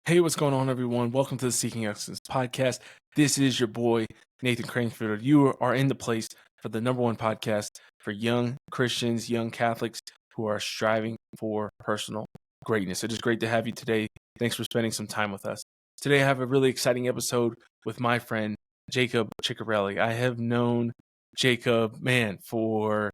Hey, what's going on, everyone? Welcome to the Seeking Excellence podcast. This is your boy, Nathan Crankfield. You are in the place for the number one podcast for young Christians, young Catholics who are striving for personal greatness. It is great to have you today. Thanks for spending some time with us. Today, I have a really exciting episode with my friend, Jacob Ciccarelli. I have known Jacob, for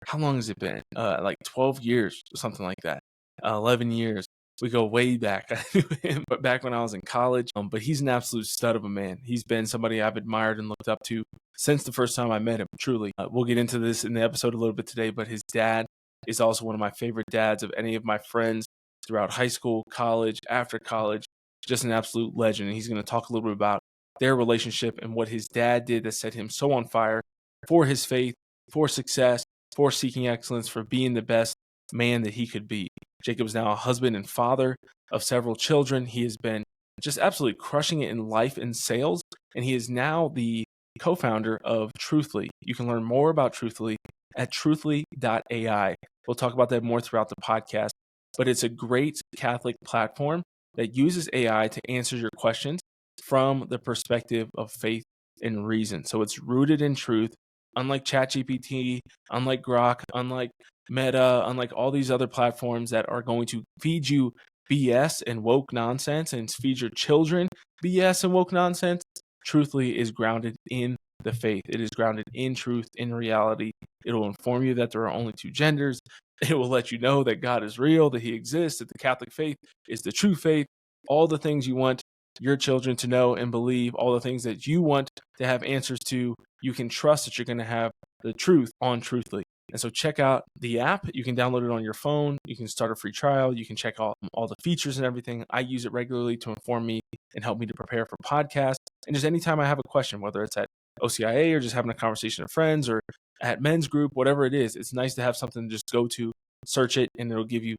how long has it been? Like 12 years or something like that. 11 years. We go way back. I knew him, but back when I was in college. But he's an absolute stud of a man. He's been somebody I've admired and looked up to since the first time I met him, truly. We'll get into this in the episode a little bit today, but his dad is also one of my favorite dads of any of my friends throughout high school, college, after college. Just an absolute legend. And he's going to talk a little bit about their relationship and what his dad did that set him so on fire for his faith, for success, for seeking excellence, for being the best man that he could be. Jacob's now a husband and father of several children. He has been just absolutely crushing it in life and sales, and he is now the co-founder of Truthly. You can learn more about Truthly at truthly.ai. We'll talk about that more throughout the podcast, but it's a great Catholic platform that uses AI to answer your questions from the perspective of faith and reason. So it's rooted in truth, unlike ChatGPT, unlike Grok, unlike Meta, unlike all these other platforms that are going to feed you BS and woke nonsense and feed your children BS and woke nonsense. Truthfully is grounded in the faith. It is grounded in truth, in reality. It will inform you that there are only two genders. It will let you know that God is real, that he exists, that the Catholic faith is the true faith. All the things you want your children to know and believe, all the things that you want to have answers to, you can trust that you're going to have the truth on Truthly. And so check out the app. You can download it on your phone. You can start a free trial. You can check out all the features and everything. I use it regularly to inform me and help me to prepare for podcasts. And just anytime I have a question, whether it's at OCIA or just having a conversation with friends or at men's group, whatever it is, it's nice to have something to just go to, search it, and it'll give you,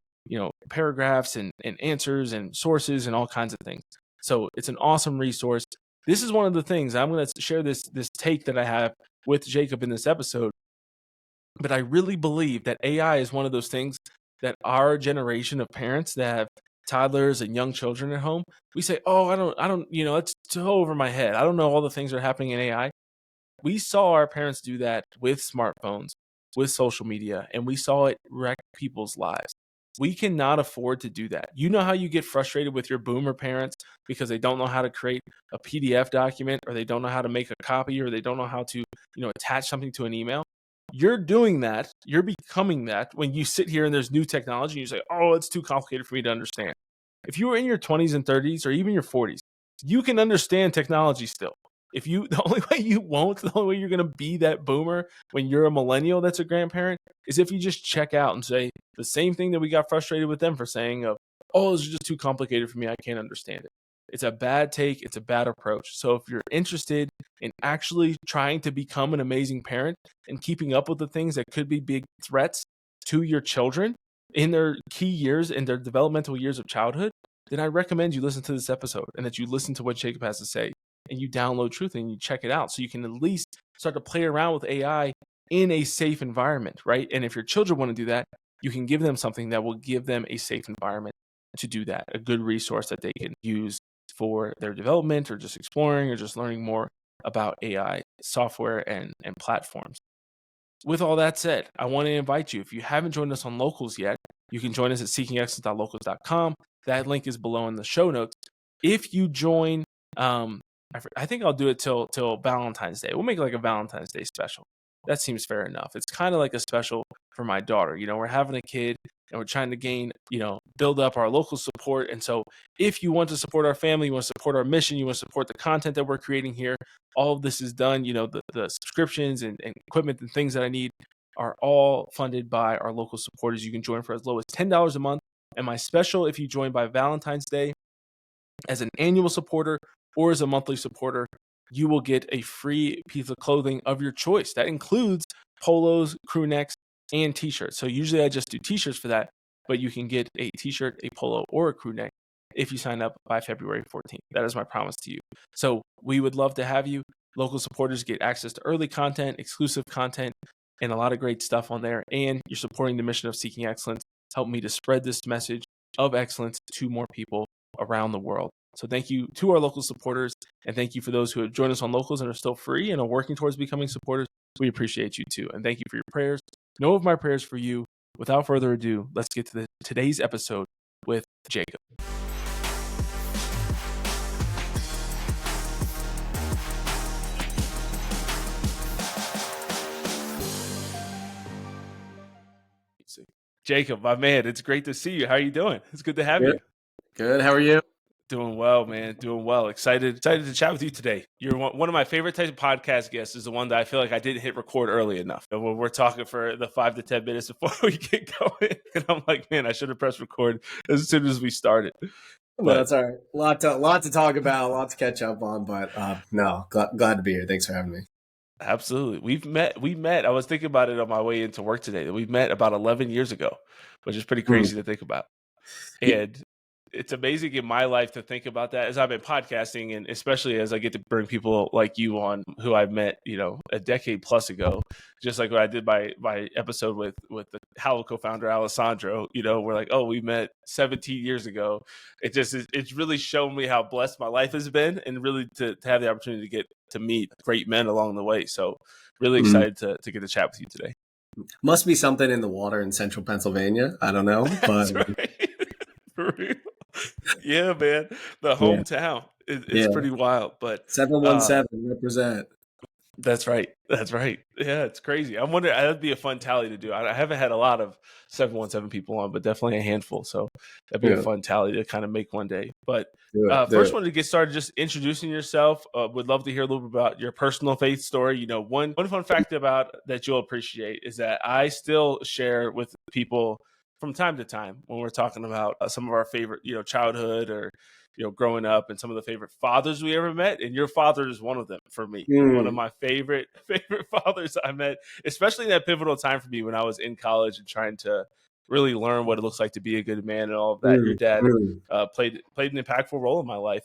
paragraphs and answers and sources and all kinds of things. So it's an awesome resource. This is one of the things I'm going to share this take that I have with Jacob in this episode. But I really believe that AI is one of those things that our generation of parents that have toddlers and young children at home, we say, oh, I don't, it's so over my head. I don't know all the things that are happening in AI. We saw our parents do that with smartphones, with social media, and we saw it wreck people's lives. We cannot afford to do that. You know how you get frustrated with your boomer parents because they don't know how to create a PDF document, or they don't know how to make a copy, or they don't know how to, attach something to an email. You're doing that. You're becoming that when you sit here and there's new technology and you say, oh, it's too complicated for me to understand. If you were in your 20s and 30s or even your 40s, you can understand technology still. The only way you're going to be that boomer when you're a millennial that's a grandparent is if you just check out and say the same thing that we got frustrated with them for saying of, oh, this is just too complicated for me. I can't understand it. It's a bad take. It's a bad approach. So if you're interested in actually trying to become an amazing parent and keeping up with the things that could be big threats to your children in their key years, in their developmental years of childhood, then I recommend you listen to this episode and that you listen to what Jacob has to say and you download Truth and you check it out so you can at least start to play around with AI in a safe environment, right? And if your children want to do that, you can give them something that will give them a safe environment to do that, a good resource that they can use for their development or just exploring or just learning more about AI software and platforms. With all that said, I want to invite you, if you haven't joined us on Locals yet, you can join us at seekingexcellence.locals.com. That link is below in the show notes. If you join, I think I'll do it till Valentine's Day. We'll make like a Valentine's Day special. That seems fair enough. It's kind of like a special for my daughter. We're having a kid and we're trying to gain, build up our local support. And so if you want to support our family, you want to support our mission, you want to support the content that we're creating here, all of this is done. The subscriptions and equipment and things that I need are all funded by our local supporters. You can join for as low as $10 a month. And my special, if you join by Valentine's Day as an annual supporter or as a monthly supporter, you will get a free piece of clothing of your choice. That includes polos, crew necks, and t-shirts. So usually I just do t-shirts for that, but you can get a t-shirt, a polo, or a crew neck if you sign up by February 14th. That is my promise to you. So we would love to have you. Local supporters get access to early content, exclusive content, and a lot of great stuff on there. And you're supporting the mission of Seeking Excellence. Help me to spread this message of excellence to more people around the world. So thank you to our local supporters, and thank you for those who have joined us on Locals and are still free and are working towards becoming supporters. We appreciate you too. And thank you for your prayers. Know of my prayers for you. Without further ado, let's get to today's episode with Jacob. Jacob, my man, it's great to see you. How are you doing? It's good to have you. Good. How are you? Doing well, man. Doing well. Excited to chat with you today. You're one of my favorite types of podcast guests. Is the one that I feel like I didn't hit record early enough. And when we're talking for the 5 to 10 minutes before we get going, and I'm like, man, I should have pressed record as soon as we started. No, that's all right. Lot to talk about, a lot to catch up on. But no, glad to be here. Thanks for having me. Absolutely. We met. I was thinking about it on my way into work today. We met about 11 years ago, which is pretty crazy to think about. And it's amazing in my life to think about that as I've been podcasting, and especially as I get to bring people like you on who I met, a decade plus ago, just like what I did my episode with the Hallow co-founder, Alessandro, we're like, oh, we met 17 years ago. It's really shown me how blessed my life has been, and really to have the opportunity to get to meet great men along the way. So really excited to get to chat with you today. Must be something in the water in central Pennsylvania. I don't know, but That's right. For real. Yeah, man. The hometown is pretty wild, but 717 represent. That's right. Yeah, it's crazy. I'm wondering, that'd be a fun tally to do. I haven't had a lot of 717 people on, but definitely a handful. So that'd be a fun tally to kind of make one day. But first, wanted to get started just introducing yourself. Would love to hear a little bit about your personal faith story. One fun fact about that you'll appreciate is that I still share with people from time to time when we're talking about some of our favorite, childhood or, growing up, and some of the favorite fathers we ever met. And your father is one of them for me. One of my favorite fathers I met, especially in that pivotal time for me when I was in college and trying to really learn what it looks like to be a good man and all of that. Your dad played an impactful role in my life.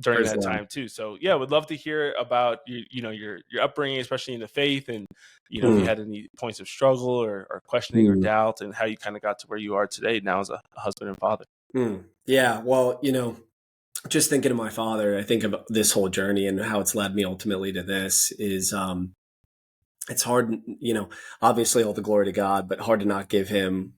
During that time too. So yeah, would love to hear about your upbringing, especially in the faith, and if you had any points of struggle or questioning or doubt, and how you kind of got to where you are today now as a husband and father. Yeah, well, just thinking of my father, I think about this whole journey and how it's led me ultimately to this is it's hard, obviously all the glory to God, but hard to not give him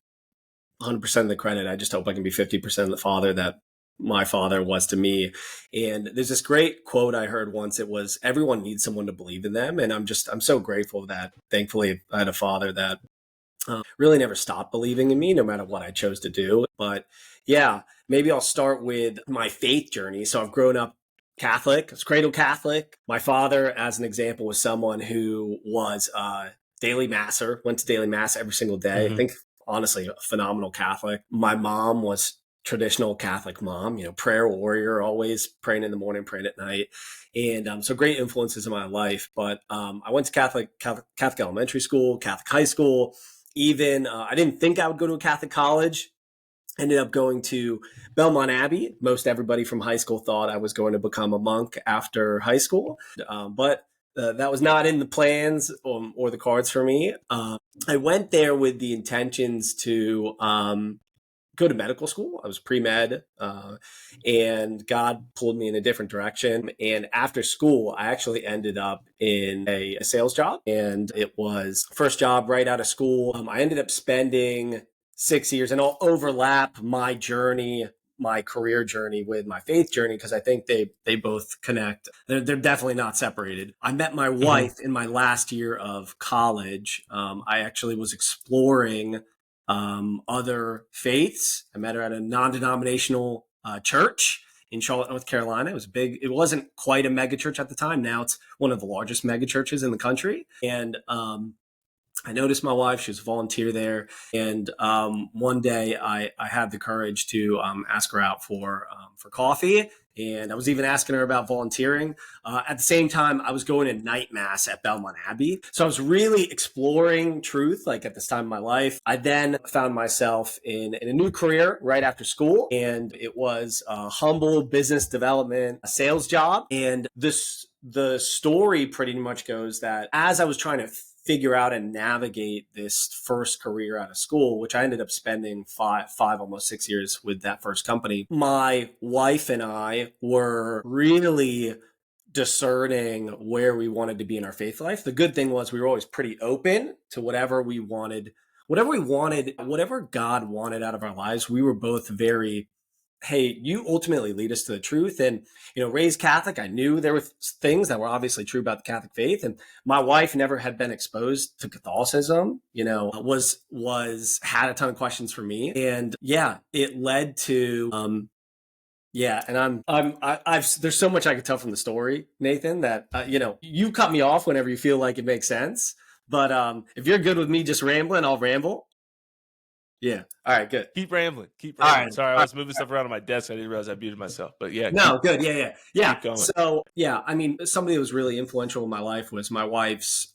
100% of the credit. I just hope I can be 50% of the father that my father was to me. And there's this great quote I heard once. It was, everyone needs someone to believe in them. And I'm so grateful that thankfully I had a father that really never stopped believing in me, no matter what I chose to do. But yeah, maybe I'll start with my faith journey. So I've grown up Catholic, I was cradle Catholic. My father, as an example, was someone who was daily masser, went to daily mass every single day. I think, honestly, a phenomenal Catholic. My mom was traditional Catholic mom, prayer warrior, always praying in the morning, praying at night. And so great influences in my life. But I went to Catholic elementary school, Catholic high school. Even I didn't think I would go to a Catholic college. Ended up going to Belmont Abbey. Most everybody from high school thought I was going to become a monk after high school. But that was not in the plans or the cards for me. I went there with the intentions to go to medical school. I was pre-med, and God pulled me in a different direction. And after school, I actually ended up in a sales job, and it was first job right out of school. I ended up spending 6 years, and I'll overlap my journey, my career journey with my faith journey, because I think they both connect. They're definitely not separated. I met my wife in my last year of college. I actually was exploring other faiths. I met her at a non-denominational church in Charlotte, North Carolina. It was big. It wasn't quite a mega church at the time. Now it's one of the largest mega churches in the country. And I noticed my wife, she was a volunteer there. And one day I had the courage to ask her out for coffee. And I was even asking her about volunteering. At the same time, I was going to night mass at Belmont Abbey. So I was really exploring truth, like at this time in my life. I then found myself in a new career right after school. And it was a humble business development, a sales job. And the story pretty much goes that as I was trying to figure out and navigate this first career out of school, which I ended up spending five, almost 6 years with that first company. My wife and I were really discerning where we wanted to be in our faith life. The good thing was we were always pretty open to whatever we wanted, whatever God wanted out of our lives. We were both very, hey, you ultimately lead us to the truth. And, raised Catholic, I knew there were things that were obviously true about the Catholic faith. And my wife never had been exposed to Catholicism, had a ton of questions for me. And yeah, it led to, yeah, and there's so much I could tell from the story, Nathan, that, you cut me off whenever you feel like it makes sense. But if you're good with me just rambling, I'll ramble. Yeah. All right, good. Keep rambling. All right. Sorry, I was moving stuff around on my desk. I didn't realize I muted myself. But yeah. No, good. Yeah. Keep going. So, yeah, I mean, somebody that was really influential in my life was my wife's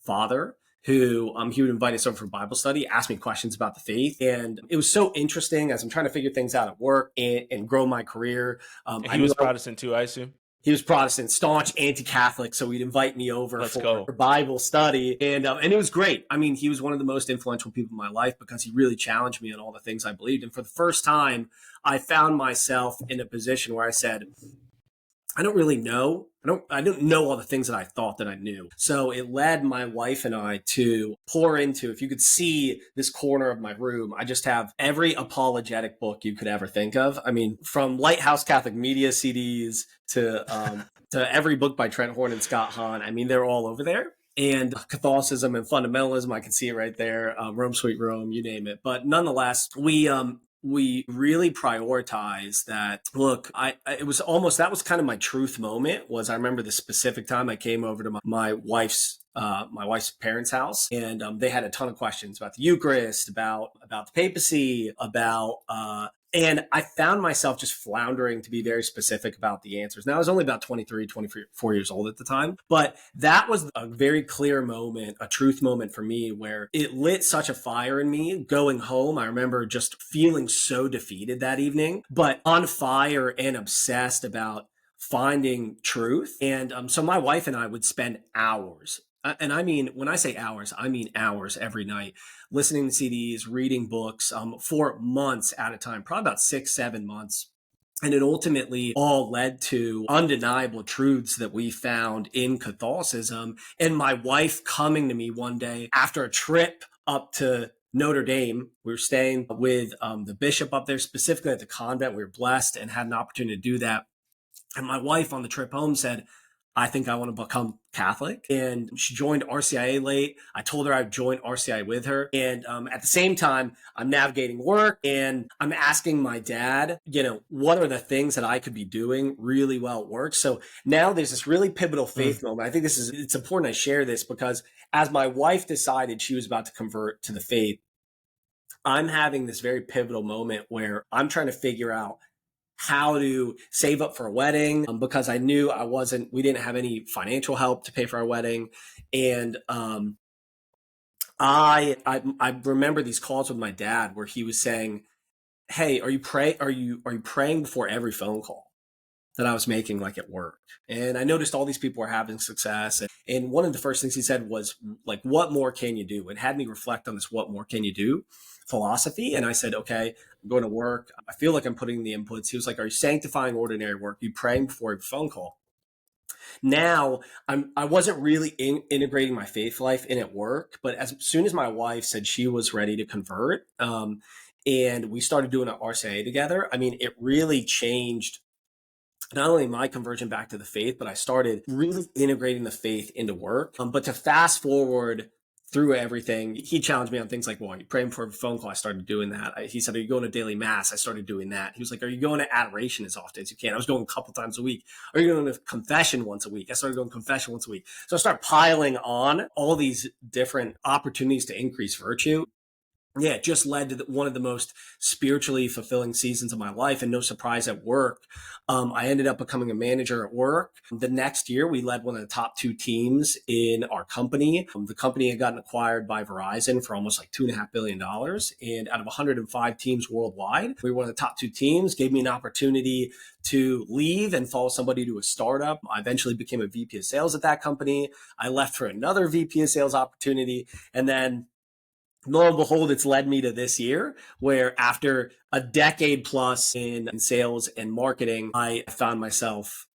father, who he would invite us over for Bible study, ask me questions about the faith. And it was so interesting as I'm trying to figure things out at work and grow my career. He was Protestant too, I assume? He was Protestant, staunch anti-Catholic, so he'd invite me over for Bible study, and it was great. I mean, he was one of the most influential people in my life because he really challenged me on all the things I believed. And for the first time, I found myself in a position where I said, I don't really know. I don't know all the things that I thought that I knew. So it led my wife and I to pour into, if you could see this corner of my room, I just have every apologetic book you could ever think of. I mean, from Lighthouse Catholic Media CDs to every book by Trent Horn and Scott Hahn. I mean, they're all over there. And Catholicism and fundamentalism, I can see it right there. Rome, Sweet Rome, you name it. But nonetheless, we really prioritize that. Look, that was kind of my truth moment. Was I remember the specific time I came over to my wife's parents' house, and they had a ton of questions about the Eucharist, about the papacy, and I found myself just floundering to be very specific about the answers. Now, I was only about 23, 24 years old at the time, but that was a very clear moment, a truth moment for me, where it lit such a fire in me. Going home, I remember just feeling so defeated that evening, but on fire and obsessed about finding truth. And so my wife and I would spend hours. And I mean, when I say hours, I mean hours every night, listening to CDs, reading books for months at a time, probably about 6-7 months. And it ultimately all led to undeniable truths that we found in Catholicism. And my wife coming to me one day after a trip up to Notre Dame. We were staying with the bishop up there, specifically at the convent. We were blessed and had an opportunity to do that. And my wife on the trip home said, I think I want to become Catholic. And she joined RCIA late. I told her I'd join RCIA with her. And at the same time, I'm navigating work and I'm asking my dad, what are the things that I could be doing really well at work? So now there's this really pivotal faith moment. I think it's important I share this because as my wife decided she was about to convert to the faith, I'm having this very pivotal moment where I'm trying to figure out how to save up for a wedding because I knew we didn't have any financial help to pay for our wedding. And I remember these calls with my dad where he was saying, hey, are you praying before every phone call that I was making, like at work? And I noticed all these people were having success. And one of the first things he said was like, what more can you do? It had me reflect on this, what more can you do philosophy. And I said, okay, I'm going to work. I feel like I'm putting in the inputs. He was like, are you sanctifying ordinary work? Are you praying before every phone call? Now, I wasn't really integrating my faith life in at work, but as soon as my wife said she was ready to convert, and we started doing an RCA together, I mean, it really changed not only my conversion back to the faith, but I started really integrating the faith into work. But to fast forward through everything, he challenged me on things like, well, are you praying for a phone call? I started doing that. He said, are you going to daily mass? I started doing that. He was like, are you going to adoration as often as you can? I was going a couple times a week. Are you going to confession once a week? I started going confession once a week. So I started piling on all these different opportunities to increase virtue. yeah, it just led to one of the most spiritually fulfilling seasons of my life. And no surprise, at work, I ended up becoming a manager at work. The next year, we led one of the top two teams in our company. The company had gotten acquired by Verizon for almost like $2.5 billion. And out of 105 teams worldwide, we were one of the top two teams. Gave me an opportunity to leave and follow somebody to a startup. I eventually became a VP of sales at that company. I left for another VP of sales opportunity. And then lo and behold, it's led me to this year where after a decade plus in sales and marketing, I found myself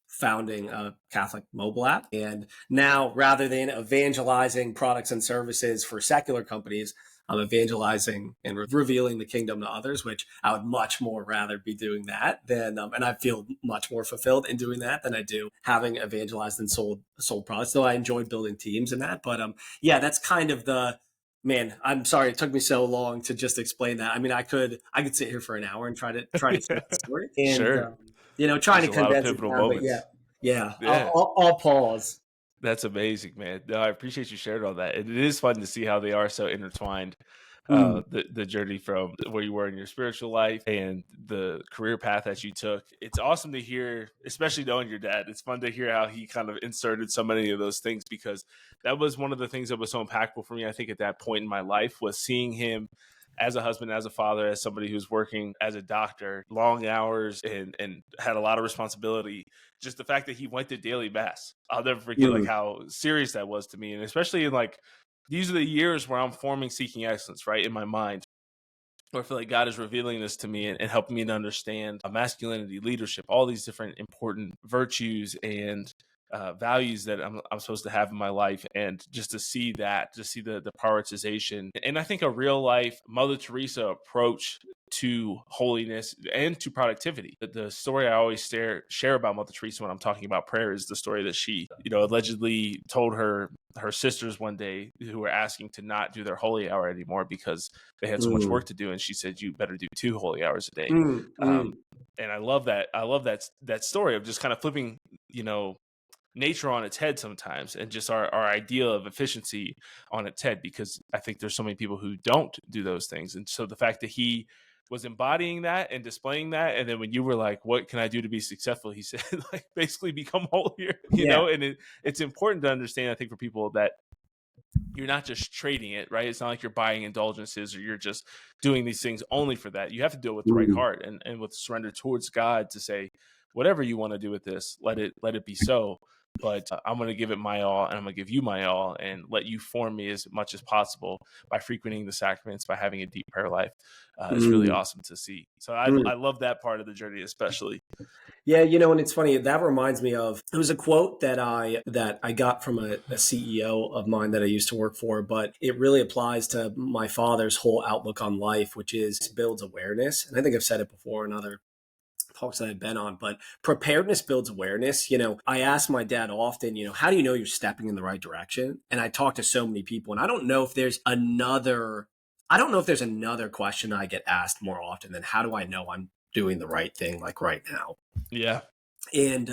founding a Catholic mobile app. And now, rather than evangelizing products and services for secular companies, I'm evangelizing and revealing the kingdom to others, which I would much more rather be doing that than, and I feel much more fulfilled in doing that than I do having evangelized and sold products. Though I enjoy building teams and that, but yeah, that's kind of the man. I'm sorry it took me so long to just explain that. I mean, I could sit here for an hour and try to tell that story, and Sure. trying There's to a lot of condense it pivotal down. But yeah, moments. yeah, Yeah. I'll pause. That's amazing, man. No, I appreciate you sharing all that. And it is fun to see how they are so intertwined. Mm, The journey from where you were in your spiritual life and the career path that you took. It's awesome to hear, especially knowing your dad. It's fun to hear how he kind of inserted so many of those things, because that was one of the things that was so impactful for me. I think at that point in my life was seeing him as a husband, as a father, as somebody who's working as a doctor, long hours and had a lot of responsibility. Just the fact that he went to daily mass, I'll never forget like mm, how serious that was to me. And especially in like, these are the years where I'm forming seeking excellence, right, in my mind, where I feel like God is revealing this to me and helping me to understand masculinity, leadership, all these different important virtues and values that I'm supposed to have in my life. And just to see that, just see the prioritization. And I think a real life Mother Teresa approach to holiness and to productivity. The story I always share about Mother Teresa when I'm talking about prayer is the story that she, allegedly told her sisters one day who were asking to not do their holy hour anymore because they had so much mm, work to do, and she said, "You better do 2 holy hours a day." mm, Um, mm. and I love that. I love that story of just kind of flipping, you know, nature on its head sometimes, and just our idea of efficiency on its head, because I think there's so many people who don't do those things. And so the fact that he was embodying that and displaying that, and then when you were like, what can I do to be successful, he said, like, basically become holier, Yeah, and it's important to understand, I think, for people, that you're not just trading it, right? It's not like you're buying indulgences or you're just doing these things only for that. You have to do it with the right mm, heart and with surrender towards God to say, whatever you want to do with this, let it be so. But I'm going to give it my all, and I'm going to give you my all, and let you form me as much as possible by frequenting the sacraments, by having a deep prayer life. It's really mm, awesome to see. So I, mm. I love that part of the journey, especially. Yeah, and it's funny, that reminds me of, it was a quote that I got from a CEO of mine that I used to work for, but it really applies to my father's whole outlook on life, which is builds awareness. And I think I've said it before in other talks that I've been on, but preparedness builds awareness. I ask my dad often, how do you know you're stepping in the right direction? And I talk to so many people, and I don't know if there's another question I get asked more often than how do I know I'm doing the right thing, like right now? Yeah. And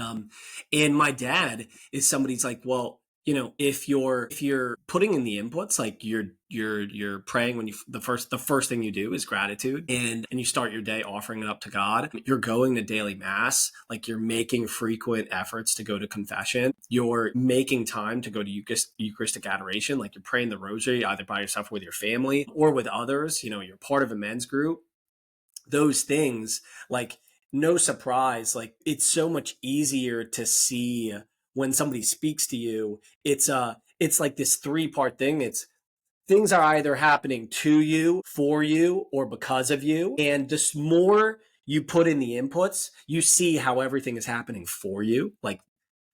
my dad is somebody's like, well, if you're putting in the inputs, like you're praying when the first thing you do is gratitude, and you start your day offering it up to God. You're going to daily mass, like you're making frequent efforts to go to confession. You're making time to go to Eucharistic adoration, like you're praying the rosary either by yourself or with your family or with others. You're part of a men's group. Those things, like, no surprise, like it's so much easier to see when somebody speaks to you. It's like this three-part thing. It's things are either happening to you, for you, or because of you. And just more you put in the inputs, you see how everything is happening for you. Like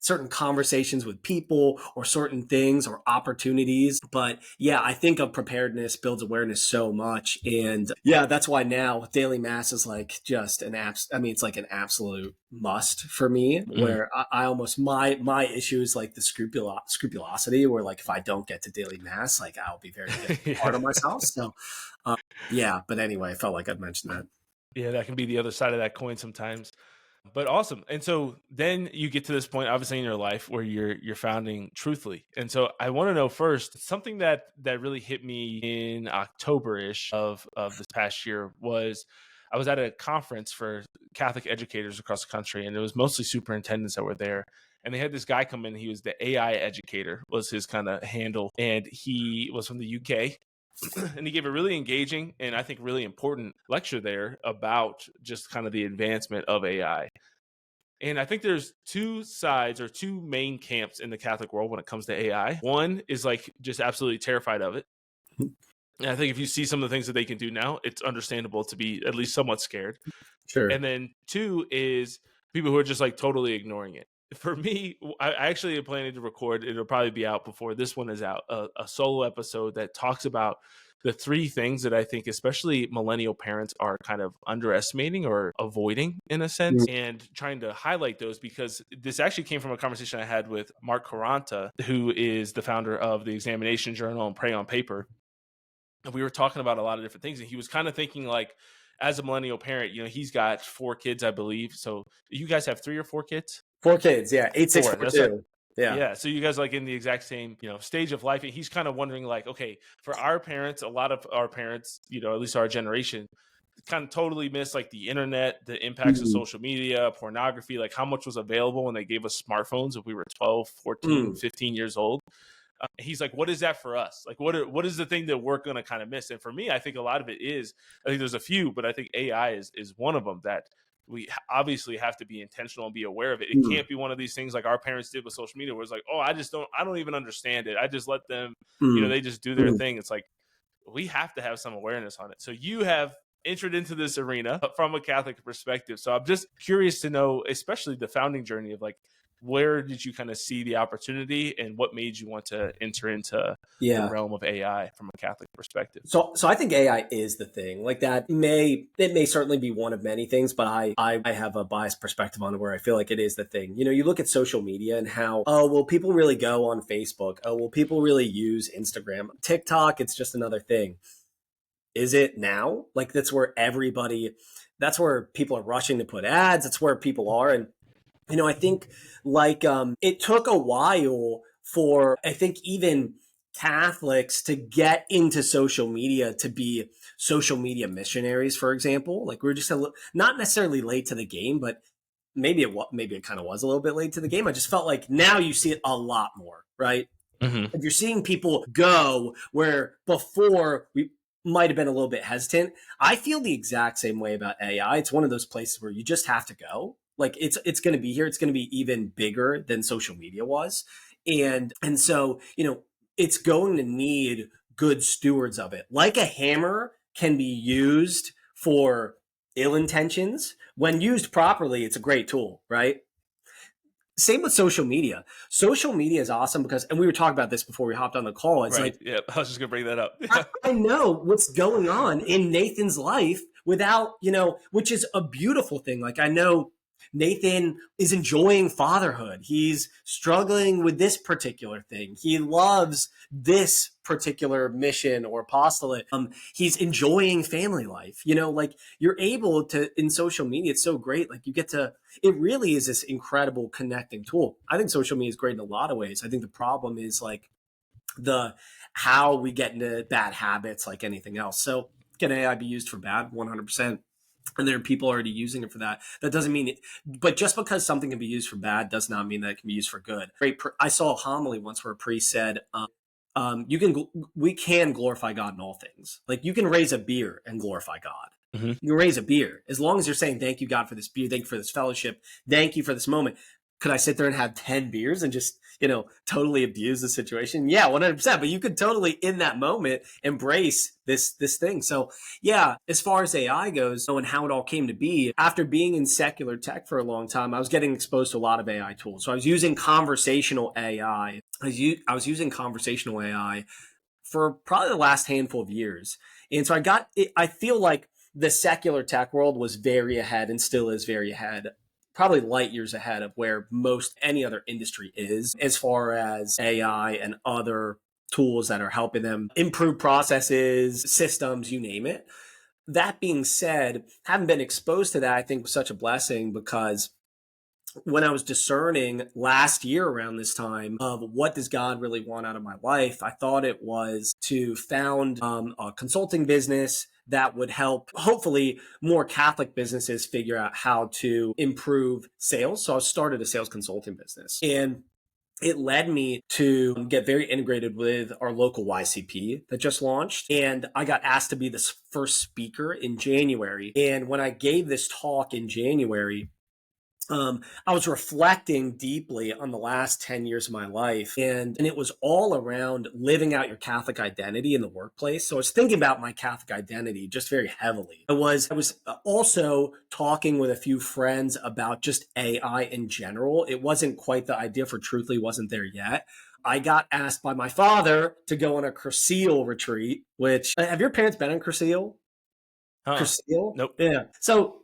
certain conversations with people or certain things or opportunities. But yeah, I think of preparedness builds awareness so much. And yeah, that's why now daily mass is like just it's like an absolute must for me, Mm. where I almost, my issue is like the scrupulosity, where like if I don't get to daily mass, like I'll be very hard Yeah. on myself. So yeah, but anyway, I felt like I'd mention that. Yeah, that can be the other side of that coin sometimes. But awesome. And so then you get to this point, obviously, in your life where you're founding Truthfully. And so I want to know first, something that really hit me in October-ish of this past year was I was at a conference for Catholic educators across the country, and it was mostly superintendents that were there. And they had this guy come in. He was the AI educator, was his kind of handle, and he was from the UK. And he gave a really engaging and I think really important lecture there about just kind of the advancement of AI. And I think there's two sides or two main camps in the Catholic world when it comes to AI. One is like just absolutely terrified of it. And I think if you see some of the things that they can do now, it's understandable to be at least somewhat scared. Sure. And then two is people who are just like totally ignoring it. For me, I actually am planning to record, it'll probably be out before this one is out, a solo episode that talks about the three things that I think especially millennial parents are kind of underestimating or avoiding in a sense, and trying to highlight those, because this actually came from a conversation I had with Mark Caranta, who is the founder of the Examination Journal and Pray on Paper. And we were talking about a lot of different things, and he was kind of thinking like, as a millennial parent, he's got 4 kids, I believe. So you guys have 3 or 4 kids? 4 kids, yeah. 8, 6, 4, 2. Yeah. So you guys like in the exact same, stage of life. And he's kind of wondering like, okay, for our parents, a lot of our parents, at least our generation, kind of totally missed like the internet, the impacts of social media, pornography, like how much was available when they gave us smartphones if we were 12, 14, 15 years old. He's like, what is that for us? Like, what is the thing that we're going to kind of miss? And for me, I think a lot of it is, I think there's a few, but I think AI is one of them that we obviously have to be intentional and be aware of it. It can't be one of these things like our parents did with social media where it's like, oh, I don't even understand it. I just let them, they just do their thing. It's like, we have to have some awareness on it. So you have entered into this arena from a Catholic perspective. So I'm just curious to know, especially the founding journey of like, where did you kind of see the opportunity and what made you want to enter into the realm of AI from a Catholic perspective? So I think AI is the thing. Like it may certainly be one of many things, but I have a biased perspective on it where I feel like it is the thing. You look at social media and how, oh, will people really go on Facebook? Oh, will people really use Instagram? TikTok, it's just another thing. Is it now? Like that's where people are rushing to put ads. It's where people are. And I think like it took a while for, I think, even Catholics to get into social media, to be social media missionaries, for example. Like we're just not necessarily late to the game, but maybe it kind of was a little bit late to the game. I just felt like now you see it a lot more, right? Mm-hmm. If you're seeing people go where before we might have been a little bit hesitant, I feel the exact same way about AI. It's one of those places where you just have to go. Like it's going to be here. It's going to be even bigger than social media was. And so, it's going to need good stewards of it. Like a hammer can be used for ill intentions. When used properly, it's a great tool, right? Same with social media. Social media is awesome because, and we were talking about this before we hopped on the call. It's right. Yeah, I was just going to bring that up. I know what's going on in Nathan's life without, which is a beautiful thing. Like I know Nathan is enjoying fatherhood. He's struggling with this particular thing. He loves this particular mission or apostolate. He's enjoying family life. Like you're able to, in social media, it's so great. Like it really is this incredible connecting tool. I think social media is great in a lot of ways. I think the problem is like how we get into bad habits like anything else. So can AI be used for bad? 100%. And there are people already using it for that. That doesn't mean it, but just because something can be used for bad does not mean that it can be used for good. I saw a homily once where a priest said, we can glorify God in all things. Like you can raise a beer and glorify God. Mm-hmm. You can raise a beer as long as you're saying, thank you, God, for this beer. Thank you for this fellowship. Thank you for this moment. Could I sit there and have 10 beers and just, totally abuse the situation? Yeah, 100%. But you could totally, in that moment, embrace this thing. So yeah, as far as AI goes and how it all came to be, after being in secular tech for a long time, I was getting exposed to a lot of AI tools. So I was using conversational AI. I was using conversational AI for probably the last handful of years. And so I feel like the secular tech world was very ahead and still is very ahead, probably light years ahead of where most any other industry is as far as AI and other tools that are helping them improve processes, systems, you name it. that being said, having been exposed to that, I think was such a blessing because when I was discerning last year around this time of what does God really want out of my life, I thought it was to found a consulting business that would help hopefully more Catholic businesses figure out how to improve sales. So I started a sales consulting business, and it led me to get very integrated with our local YCP that just launched. And I got asked to be the first speaker in January. And when I gave this talk in January, I was reflecting deeply on the last 10 years of my life, and it was all around living out your Catholic identity in the workplace. So I was thinking about my Catholic identity just very heavily. I was also talking with a few friends about just AI in general. It wasn't quite the idea for Truthfully wasn't there yet. I got asked by my father to go on a Cursil retreat, which have your parents been on Cursil? Cursil? Nope. Yeah. So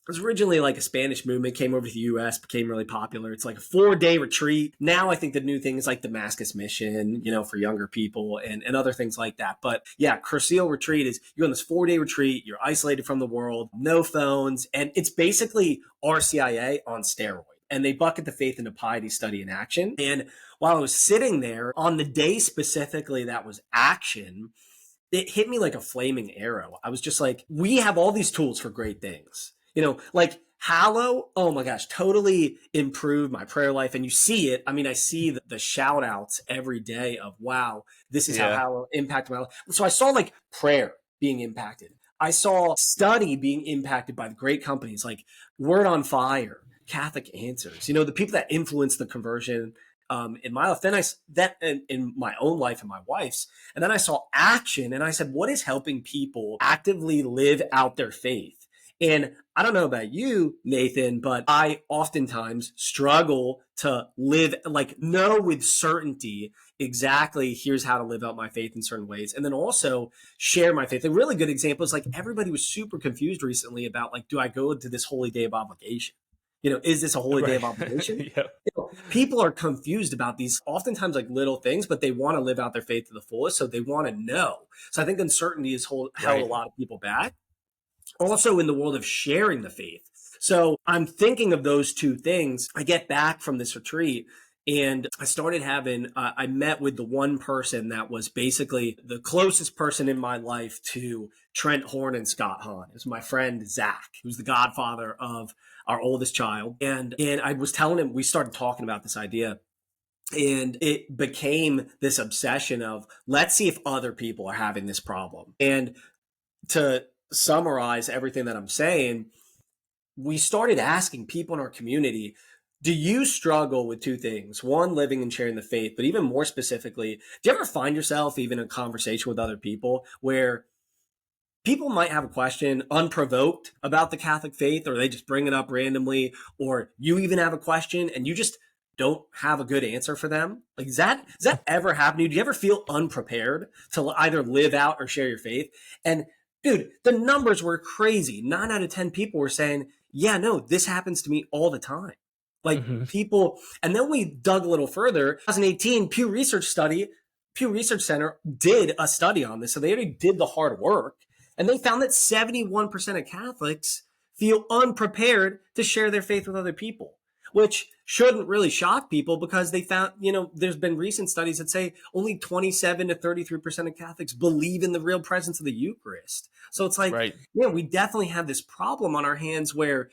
it was originally like a Spanish movement, came over to the US, became really popular. It's like a 4-day retreat. Now I think the new thing is like Damascus Mission, for younger people and other things like that. But yeah, Cursil retreat is you're on this 4-day retreat, you're isolated from the world, no phones, and it's basically RCIA on steroid. And they bucket the faith into piety, study, and action. And while I was sitting there on the day specifically that was action, it hit me like a flaming arrow. I was just like, we have all these tools for great things. Like Hallow, oh my gosh, totally improved my prayer life. And you see it. I mean, I see the shout outs every day of, wow, this is how Yeah. Hallow impacted my life. So I saw like prayer being impacted. I saw study being impacted by the great companies like Word on Fire, Catholic Answers, the people that influence the conversion in my life. Then in my own life and my wife's. And then I saw action and I said, what is helping people actively live out their faith? And I don't know about you, Nathan, but I oftentimes struggle to know with certainty exactly here's how to live out my faith in certain ways. And then also share my faith. A really good example is like everybody was super confused recently about like, do I go to this holy day of obligation? Is this a holy day Right. of obligation? Yep. People are confused about these oftentimes like little things, but they want to live out their faith to the fullest. So they want to know. So I think uncertainty has held a Right. lot of people back. Also in the world of sharing the faith. So I'm thinking of those two things. I get back from this retreat and I started I met with the one person that was basically the closest person in my life to Trent Horn and Scott Hahn. It was my friend, Zach, who's the godfather of our oldest child. And I was telling him, we started talking about this idea. And it became this obsession of let's see if other people are having this problem. And to summarize everything that I'm saying, we started asking people in our community, do you struggle with two things? One, living and sharing the faith, but even more specifically, do you ever find yourself even in a conversation with other people where people might have a question unprovoked about the Catholic faith, or they just bring it up randomly, or you even have a question and you just don't have a good answer for them? Like, does that ever happen to you? Do you ever feel unprepared to either live out or share your faith? And dude, the numbers were crazy. 9 out of 10 people were saying, yeah, no, this happens to me all the time. Like Mm-hmm. people, and then we dug a little further. 2018, Pew Research Center did a study on this. So they already did the hard work. And they found that 71% of Catholics feel unprepared to share their faith with other people, which shouldn't really shock people because they found, there's been recent studies that say only 27 to 33% of Catholics believe in the real presence of the Eucharist. So it's like, Right. yeah, we definitely have this problem on our hands where,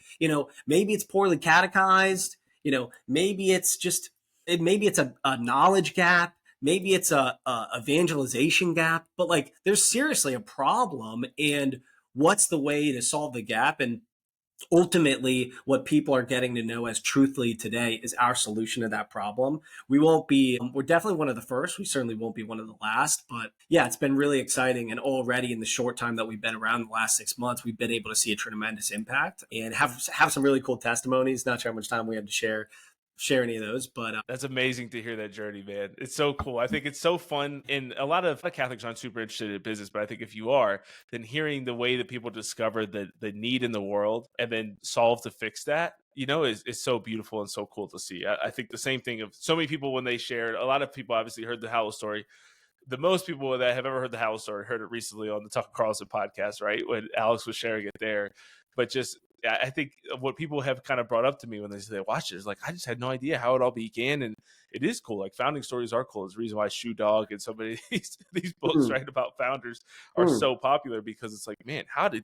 maybe it's poorly catechized, maybe it's just, maybe it's a knowledge gap. Maybe it's a evangelization gap, but like there's seriously a problem. And what's the way to solve the gap? And ultimately, what people are getting to know as truthfully today is our solution to that problem. We're definitely one of the first. We certainly won't be one of the last. But yeah, it's been really exciting. And already in the short time that we've been around, the last 6 months, we've been able to see a tremendous impact and have some really cool testimonies. Not sure how much time we have to share any of those, but That's amazing to hear that journey, man. It's so cool. I think it's so fun. And a lot of Catholics aren't super interested in business, but I think if you are, then hearing the way that people discover the need in the world and then solve to fix that, is so beautiful and so cool to see. I think the same thing of so many people when they shared, a lot of people obviously heard the Hallow story, the most people that have ever heard the Halo story heard it recently on the Tucker Carlson podcast, right? When Alex was sharing it there. But just, I think what people have kind of brought up to me when they watch it is like, I just had no idea how it all began. And it is cool. Like founding stories are cool. It's the reason why Shoe Dog and so many of these books, right, about founders are so popular, because it's like, man, how did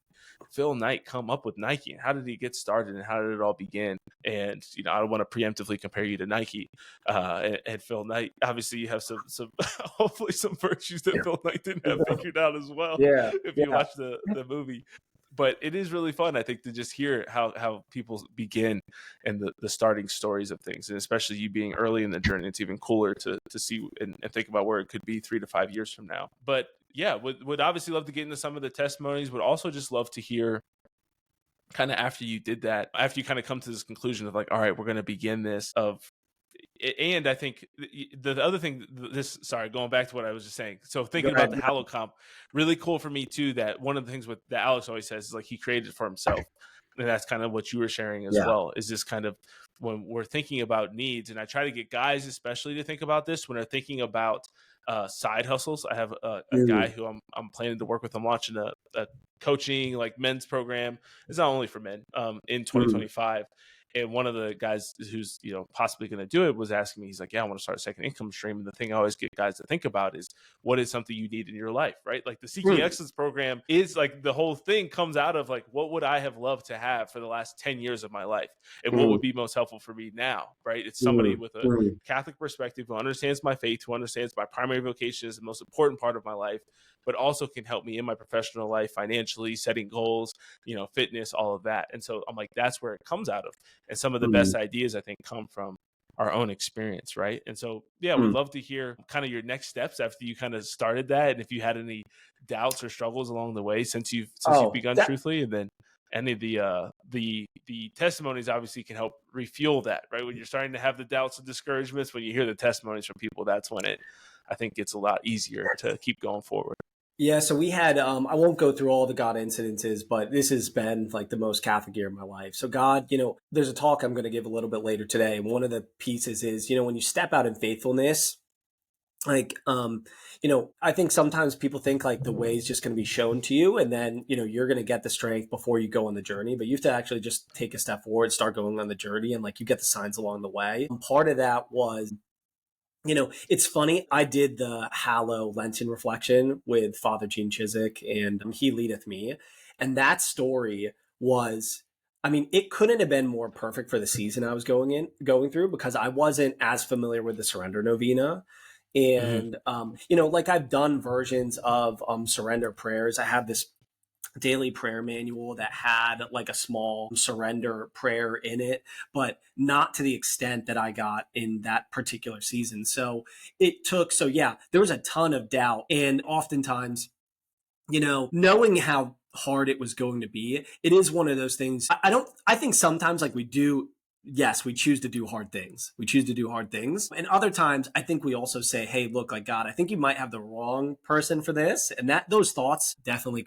Phil Knight come up with Nike? And how did he get started? And how did it all begin? And, you know, I don't want to preemptively compare you to Nike and Phil Knight. Obviously, you have some hopefully some virtues that Phil Knight didn't have figured out as well. If you watch the movie. But it is really fun, I think, to just hear how people begin and the starting stories of things. And especially you being early in the journey, it's even cooler to see and think about where it could be 3 to 5 years from now. But yeah, would obviously love to get into some of the testimonies, would also just love to hear kind of after you did that, after you kind of come to this conclusion of like, all right, we're going to begin this of. And I think the other thing, going back to what I was just saying. So thinking about the Halo comp, really cool for me too, that one of the things that Alex always says is like he created it for himself. And that's kind of what you were sharing as well, is this kind of when we're thinking about needs. And I try to get guys especially to think about this when they're thinking about side hustles. I have a guy who I'm planning to work with. I'm launching a coaching like men's program. It's not only for men in 2025. And one of the guys who's, you know, possibly going to do it was asking me, he's like, yeah, I want to start a second income stream. And the thing I always get guys to think about is what is something you need in your life, right? Like the Seeking Excellence program is like the whole thing comes out of like, what would I have loved to have for the last 10 years of my life? And what would be most helpful for me now, right? It's somebody with a Catholic perspective who understands my faith, who understands my primary vocation is the most important part of my life, but also can help me in my professional life, financially, setting goals, you know, fitness, all of that. And so I'm like, that's where it comes out of. And some of the best ideas, I think, come from our own experience, right? And so, yeah, we'd love to hear kind of your next steps after you kind of started that, and if you had any doubts or struggles along the way since you've begun truthfully, and then any of the testimonies obviously can help refuel that, right? When you're starting to have the doubts and discouragements, when you hear the testimonies from people, that's when I think it's a lot easier to keep going forward. Yeah, so we had, I won't go through all the God incidences, but this has been like the most Catholic year of my life. So God, you know, there's a talk I'm going to give a little bit later today. And one of the pieces is, you know, when you step out in faithfulness, like, you know, I think sometimes people think like the way is just going to be shown to you and then, you know, you're going to get the strength before you go on the journey, but you have to actually just take a step forward, start going on the journey, and like you get the signs along the way. And part of that was, you know, it's funny. I did the Hallow Lenten reflection with Father Gene Chiswick, and He Leadeth Me. And that story was, I mean, it couldn't have been more perfect for the season I was going through, because I wasn't as familiar with the Surrender Novena. And, you know, like I've done versions of surrender prayers. I have this daily prayer manual that had like a small surrender prayer in it, but not to the extent that I got in that particular season. So yeah, there was a ton of doubt. And oftentimes, you know, knowing how hard it was going to be, it is one of those things. I think sometimes like we choose to do hard things. We choose to do hard things. And other times, I think we also say, hey, look, like God, I think you might have the wrong person for this. And those thoughts definitely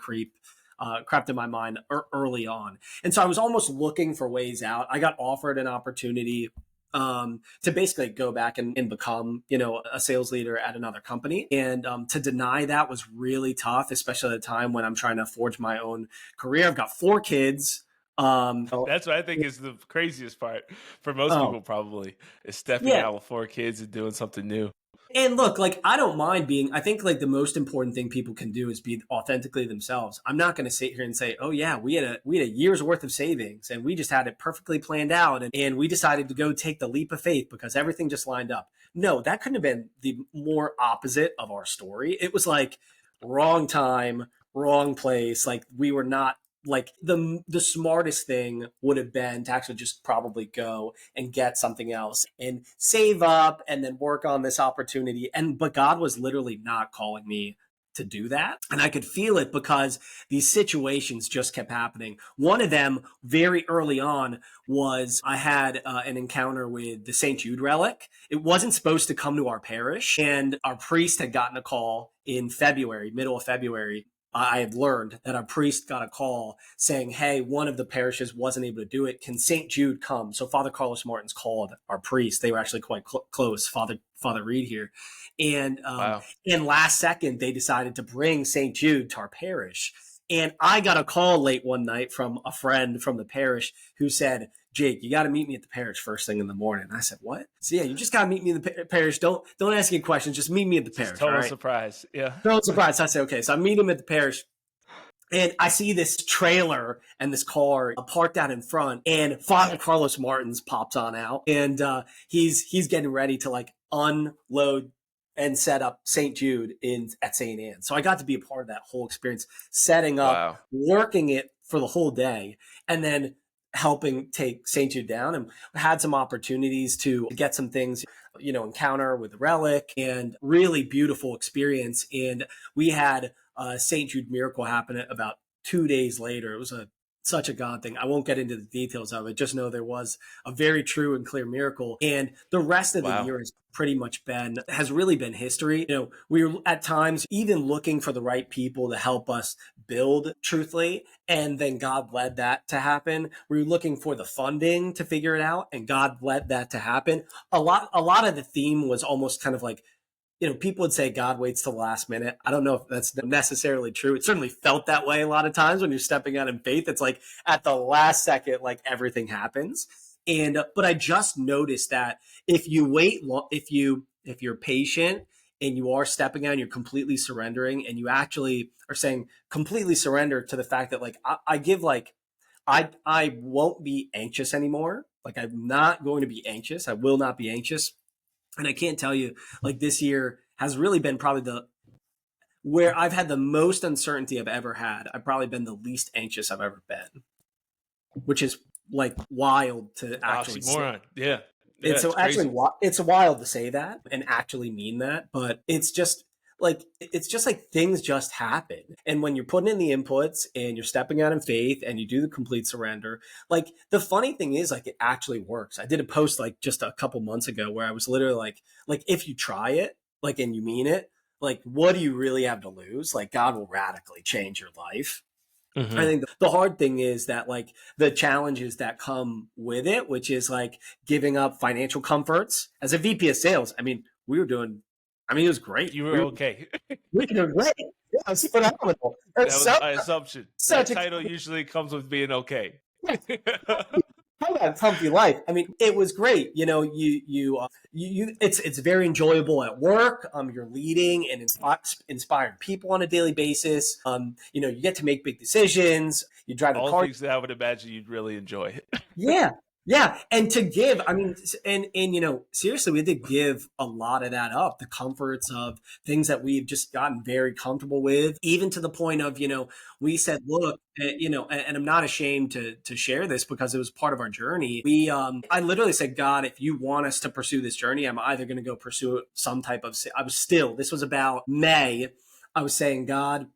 crept in my mind early on. And so I was almost looking for ways out. I got offered an opportunity to basically go back and become, you know, a sales leader at another company. And to deny that was really tough, especially at a time when I'm trying to forge my own career. I've got 4 kids. That's what I think is the craziest part for most people, probably, is stepping out with 4 kids and doing something new. And look, like, I don't mind I think like the most important thing people can do is be authentically themselves. I'm not going to sit here and say, oh yeah, we had a year's worth of savings and we just had it perfectly planned out. And we decided to go take the leap of faith because everything just lined up. No, that couldn't have been the more opposite of our story. It was like wrong time, wrong place. Like we were not, like the smartest thing would have been to actually just probably go and get something else and save up and then work on this opportunity. But God was literally not calling me to do that. And I could feel it because these situations just kept happening. One of them very early on was I had an encounter with the St. Jude relic. It wasn't supposed to come to our parish, and our priest had gotten a call in February, middle of February, I had learned that our priest got a call saying, hey, one of the parishes wasn't able to do it. Can St. Jude come? So Father Carlos Martins called our priest. They were actually quite close, Father Reed here. Wow. And last second, they decided to bring St. Jude to our parish. And I got a call late one night from a friend from the parish who said, Jake, you got to meet me at the parish first thing in the morning. I said, what? So yeah, you just got to meet me in the parish. Don't ask any questions. Just meet me at the parish. Total all right? surprise. Yeah. Total surprise. So I said, okay. So I meet him at the parish. And I see this trailer and this car parked out in front, and Father Carlos Martins pops on out, and he's getting ready to like unload and set up St. Jude at St. Anne. So I got to be a part of that whole experience, setting up, Wow. working it for the whole day, and then helping take St. Jude down, and had some opportunities to get some things, encounter with the relic, and really beautiful experience. And we had St. Jude miracle happen about 2 days later. It was such a God thing. I won't get into the details of it. Just know there was a very true and clear miracle. And the rest of the year has really been history. We were at times even looking for the right people to help us build truthfully. And then God led that to happen. We were looking for the funding to figure it out, and God led that to happen. A lot of the theme was almost kind of like, people would say God waits till the last minute. I don't know if that's necessarily true. It certainly felt that way a lot of times when you're stepping out in faith. It's like at the last second, like everything happens. But I just noticed that if you wait, if you're patient and you are stepping out and you're completely surrendering, and you actually are saying completely surrender to the fact that like, I won't be anxious anymore. Like, I'm not going to be anxious. I will not be anxious. And I can't tell you, like, this year has really been probably where I've had the most uncertainty I've ever had. I've probably been the least anxious I've ever been, which is like wild to actually say. Yeah. It's so actually, it's wild to say that and actually mean that, but it's just like things just happen. And when you're putting in the inputs and you're stepping out in faith and you do the complete surrender, like, the funny thing is, like, it actually works. I did a post like just a couple months ago where I was literally like, if you try it, like, and you mean it, like, what do you really have to lose? Like, God will radically change your life. Mm-hmm. I think the hard thing is that, like, the challenges that come with it, which is like giving up financial comforts. As a VP of sales, I mean, it was great. You were okay. We were doing great. Yeah, it was phenomenal. That was my assumption. That title usually comes with being okay. How about comfy life? I mean, it was great. It's very enjoyable at work. You're leading and inspiring people on a daily basis. You get to make big decisions. You drive all a car. Things that I would imagine you'd really enjoy. Yeah. Yeah. And to give, I mean, and seriously, we had to give a lot of that up, the comforts of things that we've just gotten very comfortable with, even to the point of, we said, look, and I'm not ashamed to share this because it was part of our journey. I literally said, God, if you want us to pursue this journey, I'm either going to go pursue some type of, this was about May. I was saying, God,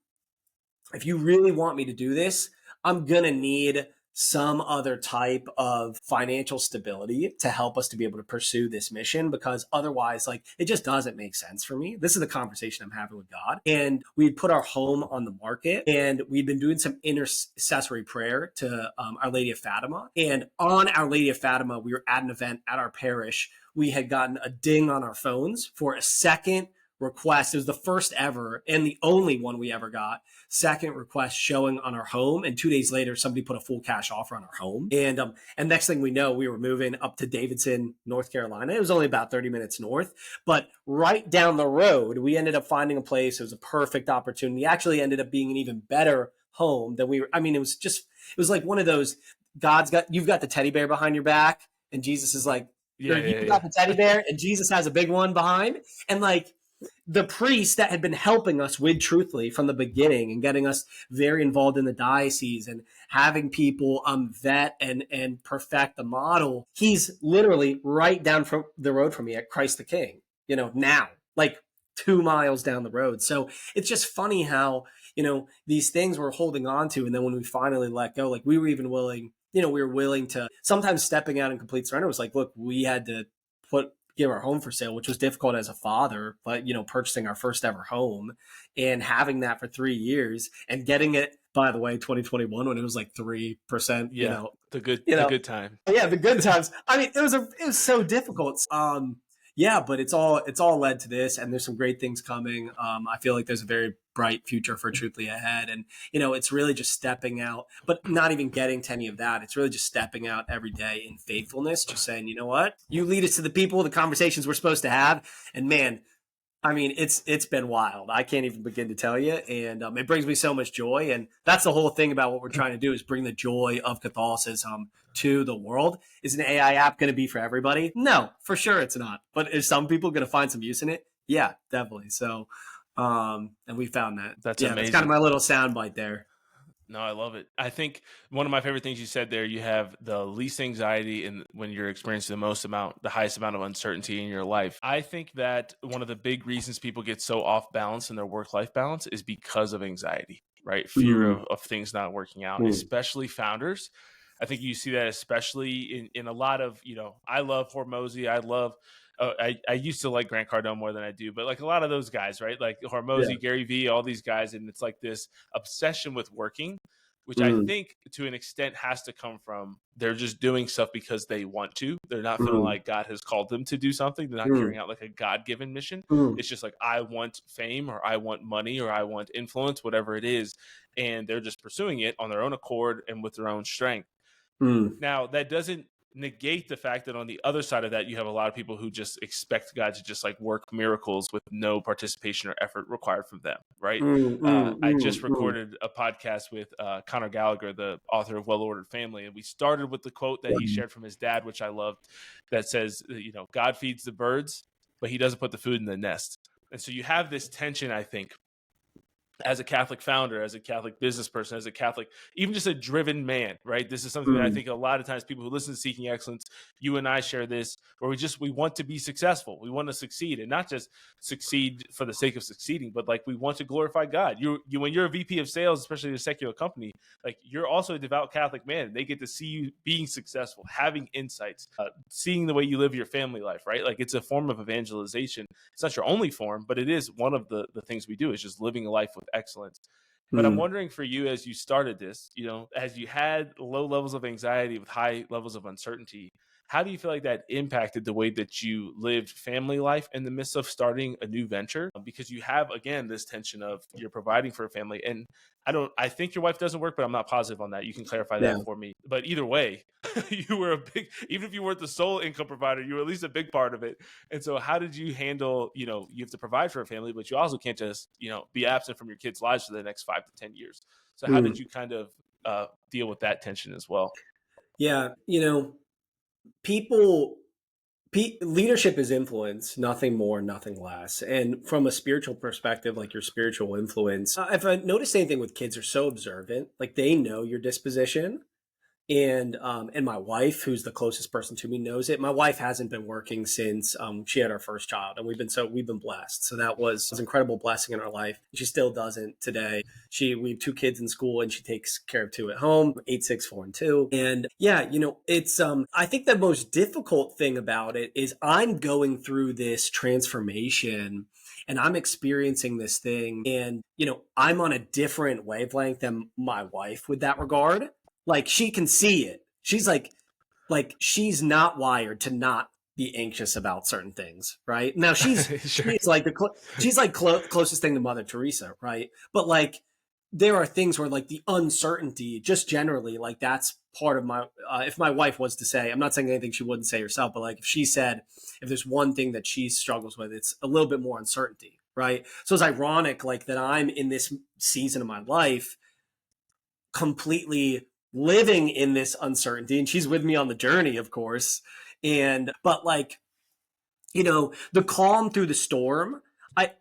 if you really want me to do this, I'm going to need some other type of financial stability to help us to be able to pursue this mission, because otherwise, like, it just doesn't make sense for me. This is the conversation I'm having with God. And we'd put our home on the market, and we'd been doing some intercessory prayer to Our Lady of Fatima. And on Our Lady of Fatima, we were at an event at our parish. We had gotten a ding on our phones for a second request. It was the first ever and the only one we ever got. Second request showing on our home, and 2 days later, somebody put a full cash offer on our home. And next thing we know, we were moving up to Davidson, North Carolina. It was only about 30 minutes north, but right down the road, we ended up finding a place. It was a perfect opportunity. Actually, ended up being an even better home than we were. I mean, it was like one of those, you've got the teddy bear behind your back, and Jesus is like, you've got the teddy bear, and Jesus has a big one behind, and like, the priest that had been helping us with Truthfully from the beginning and getting us very involved in the diocese and having people vet and perfect the model, he's literally right down from the road from me at Christ the King, now, like 2 miles down the road. So it's just funny how, these things we're holding on to. And then when we finally let go, like, we were even willing, we were willing to, sometimes stepping out in complete surrender was like, look, we had to put give our home for sale, which was difficult as a father, but, purchasing our first ever home and having that for 3 years and getting it, by the way, 2021 when it was like 3%, Yeah, the good time. yeah, the good times. I mean, it was so difficult. Yeah, but it's all led to this, and there's some great things coming. I feel like there's a very bright future for Truthfully ahead, and it's really just stepping out, but not even getting to any of that. It's really just stepping out every day in faithfulness, just saying, you know what, you lead us to the people, the conversations we're supposed to have, and man, I mean, it's been wild. I can't even begin to tell you, and it brings me so much joy. And that's the whole thing about what we're trying to do is bring the joy of Catholicism to the world. Is an AI app going to be for everybody? No, for sure it's not. But is some people going to find some use in it? Yeah, definitely. So, and we found that. That's amazing. That's kind of my little soundbite there. No, I love it. I think one of my favorite things you said there, you have the least anxiety and when you're experiencing the highest amount of uncertainty in your life. I think that one of the big reasons people get so off balance in their work-life balance is because of anxiety, right? Fear of things not working out, especially founders. I think you see that especially in a lot of, I love Hormozy. I used to like Grant Cardone more than I do, but like a lot of those guys, right? Like Hormozy, Gary Vee, all these guys. And it's like this obsession with working, which I think to an extent has to come from they're just doing stuff because they want to. They're not feeling like God has called them to do something. They're not carrying out like a God-given mission. It's just like, I want fame or I want money or I want influence, whatever it is. And they're just pursuing it on their own accord and with their own strength. Now, that doesn't negate the fact that on the other side of that, you have a lot of people who just expect God to just like work miracles with no participation or effort required from them, right? I just recorded a podcast with Conor Gallagher, the author of Well-Ordered Family, and we started with the quote that he shared from his dad, which I loved, that says, God feeds the birds, but he doesn't put the food in the nest. And so you have this tension, I think, as a Catholic founder, as a Catholic business person, as a Catholic, even just a driven man, right? This is something that I think a lot of times people who listen to Seeking Excellence, you and I share this, where we want to be successful. We want to succeed, and not just succeed for the sake of succeeding, but like we want to glorify God. When you're a VP of sales, especially in a secular company, like you're also a devout Catholic man. They get to see you being successful, having insights, seeing the way you live your family life, right? Like it's a form of evangelization. It's not your only form, but it is one of the things we do, is just living a life with excellence. But I'm wondering for you, as you started this, as you had low levels of anxiety with high levels of uncertainty, how do you feel like that impacted the way that you lived family life in the midst of starting a new venture? Because you have, again, this tension of you're providing for a family. And I think your wife doesn't work, but I'm not positive on that. You can clarify that for me. But either way, you were even if you weren't the sole income provider, you were at least a big part of it. And so how did you handle, you have to provide for a family, but you also can't just, be absent from your kids' lives for the next 5 to 10 years. So how did you kind of deal with that tension as well? Yeah. Leadership is influence, nothing more, nothing less. And from a spiritual perspective, like your spiritual influence, if I noticed anything with kids, are so observant, like they know your disposition. And my wife, who's the closest person to me, knows it. My wife hasn't been working since she had our first child, and we've been blessed. So that was an incredible blessing in our life. She still doesn't today. We have 2 kids in school, and she takes care of 2 at home, 8, 6, 4, and 2. And yeah, it's I think the most difficult thing about it is I'm going through this transformation. And I'm experiencing this thing, and I'm on a different wavelength than my wife with that regard. Like she can see it. She's like she's not wired to not be anxious about certain things, right? Now she's Sure. she's like closest thing to Mother Teresa, right? But like there are things where like the uncertainty, just generally, like that's part of my. If my wife was to say, I'm not saying anything she wouldn't say herself, but like if she said, if there's one thing that she struggles with, it's a little bit more uncertainty, right? So it's ironic, like that I'm in this season of my life completely living in this uncertainty, and she's with me on the journey, of course. But like, the calm through the storm,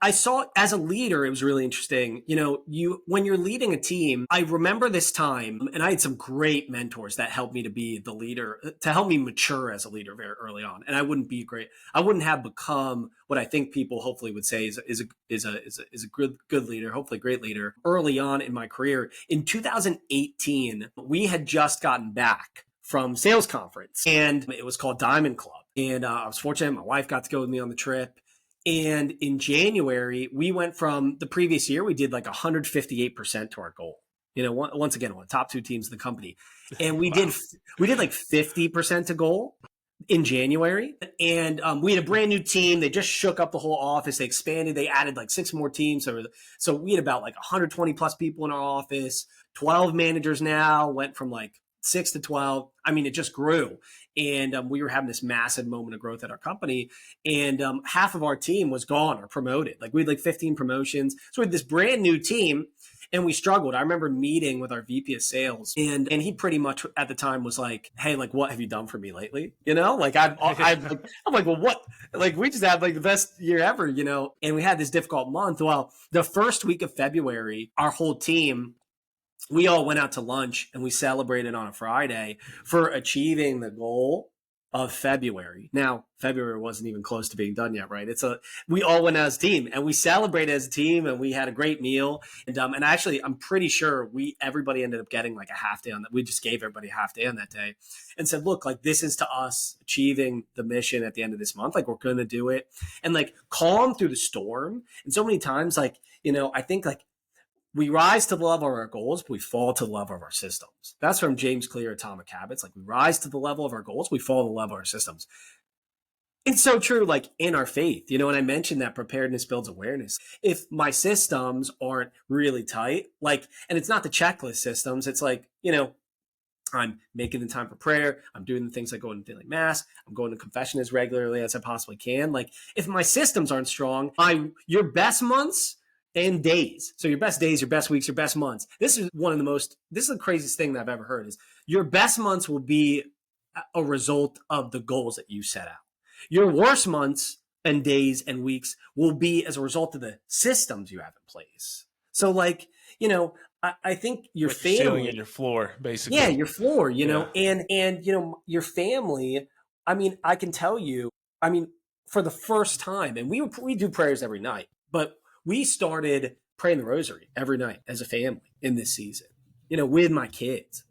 I saw it as a leader. It was really interesting. When you're leading a team, I remember this time, and I had some great mentors that helped me to be the leader, to help me mature as a leader very early on. And I wouldn't have become what I think people hopefully would say is a good leader, hopefully great leader early on in my career. In 2018, we had just gotten back from sales conference, and it was called Diamond Club. And I was fortunate. My wife got to go with me on the trip. And in January, we went from the previous year, we did like 158% to our goal. Once again, one of the top 2 teams in the company. And we Wow. did like 50% to goal in January. And we had a brand new team. They just shook up the whole office. They expanded. They added like 6 more teams. So we had about like 120 plus people in our office, 12 managers now, went from like 6 to 12. I mean, it just grew. And we were having this massive moment of growth at our company. And half of our team was gone or promoted. Like we had like 15 promotions. So we had this brand new team. And we struggled. I remember meeting with our VP of sales, and he pretty much at the time was like, "Hey, like, what have you done for me lately?" Like I'm like, well, what? Like, we just had like the best year ever, And we had this difficult month. Well, the first week of February, our whole team, we all went out to lunch and we celebrated on a Friday for achieving the goal of February. Now, February wasn't even close to being done yet, right? We all went as a team and we celebrated as a team and we had a great meal. And actually, I'm pretty sure everybody ended up getting like a half day on that. We just gave everybody a half day on that day and said, look, like this is to us achieving the mission at the end of this month. Like we're going to do it and like calm through the storm. And so many times, like, I think like, we rise to the level of our goals, but we fall to the level of our systems. That's from James Clear, Atomic Habits. Like we rise to the level of our goals, we fall to the level of our systems. It's so true, like in our faith, and I mentioned that preparedness builds awareness. If my systems aren't really tight, like, and it's not the checklist systems, it's like, I'm making the time for prayer. I'm doing the things like going to daily mass. I'm going to confession as regularly as I possibly can. Like if my systems aren't strong, your best months and days. So your best days, your best weeks, your best months. This is the craziest thing that I've ever heard is your best months will be a result of the goals that you set out. Your worst months and days and weeks will be as a result of the systems you have in place. So like, I think your family, your ceiling and your floor, basically. Yeah, your floor, and your family. I mean, I can tell you, for the first time, and we do prayers every night, but we started praying the rosary every night as a family in this season, with my kids.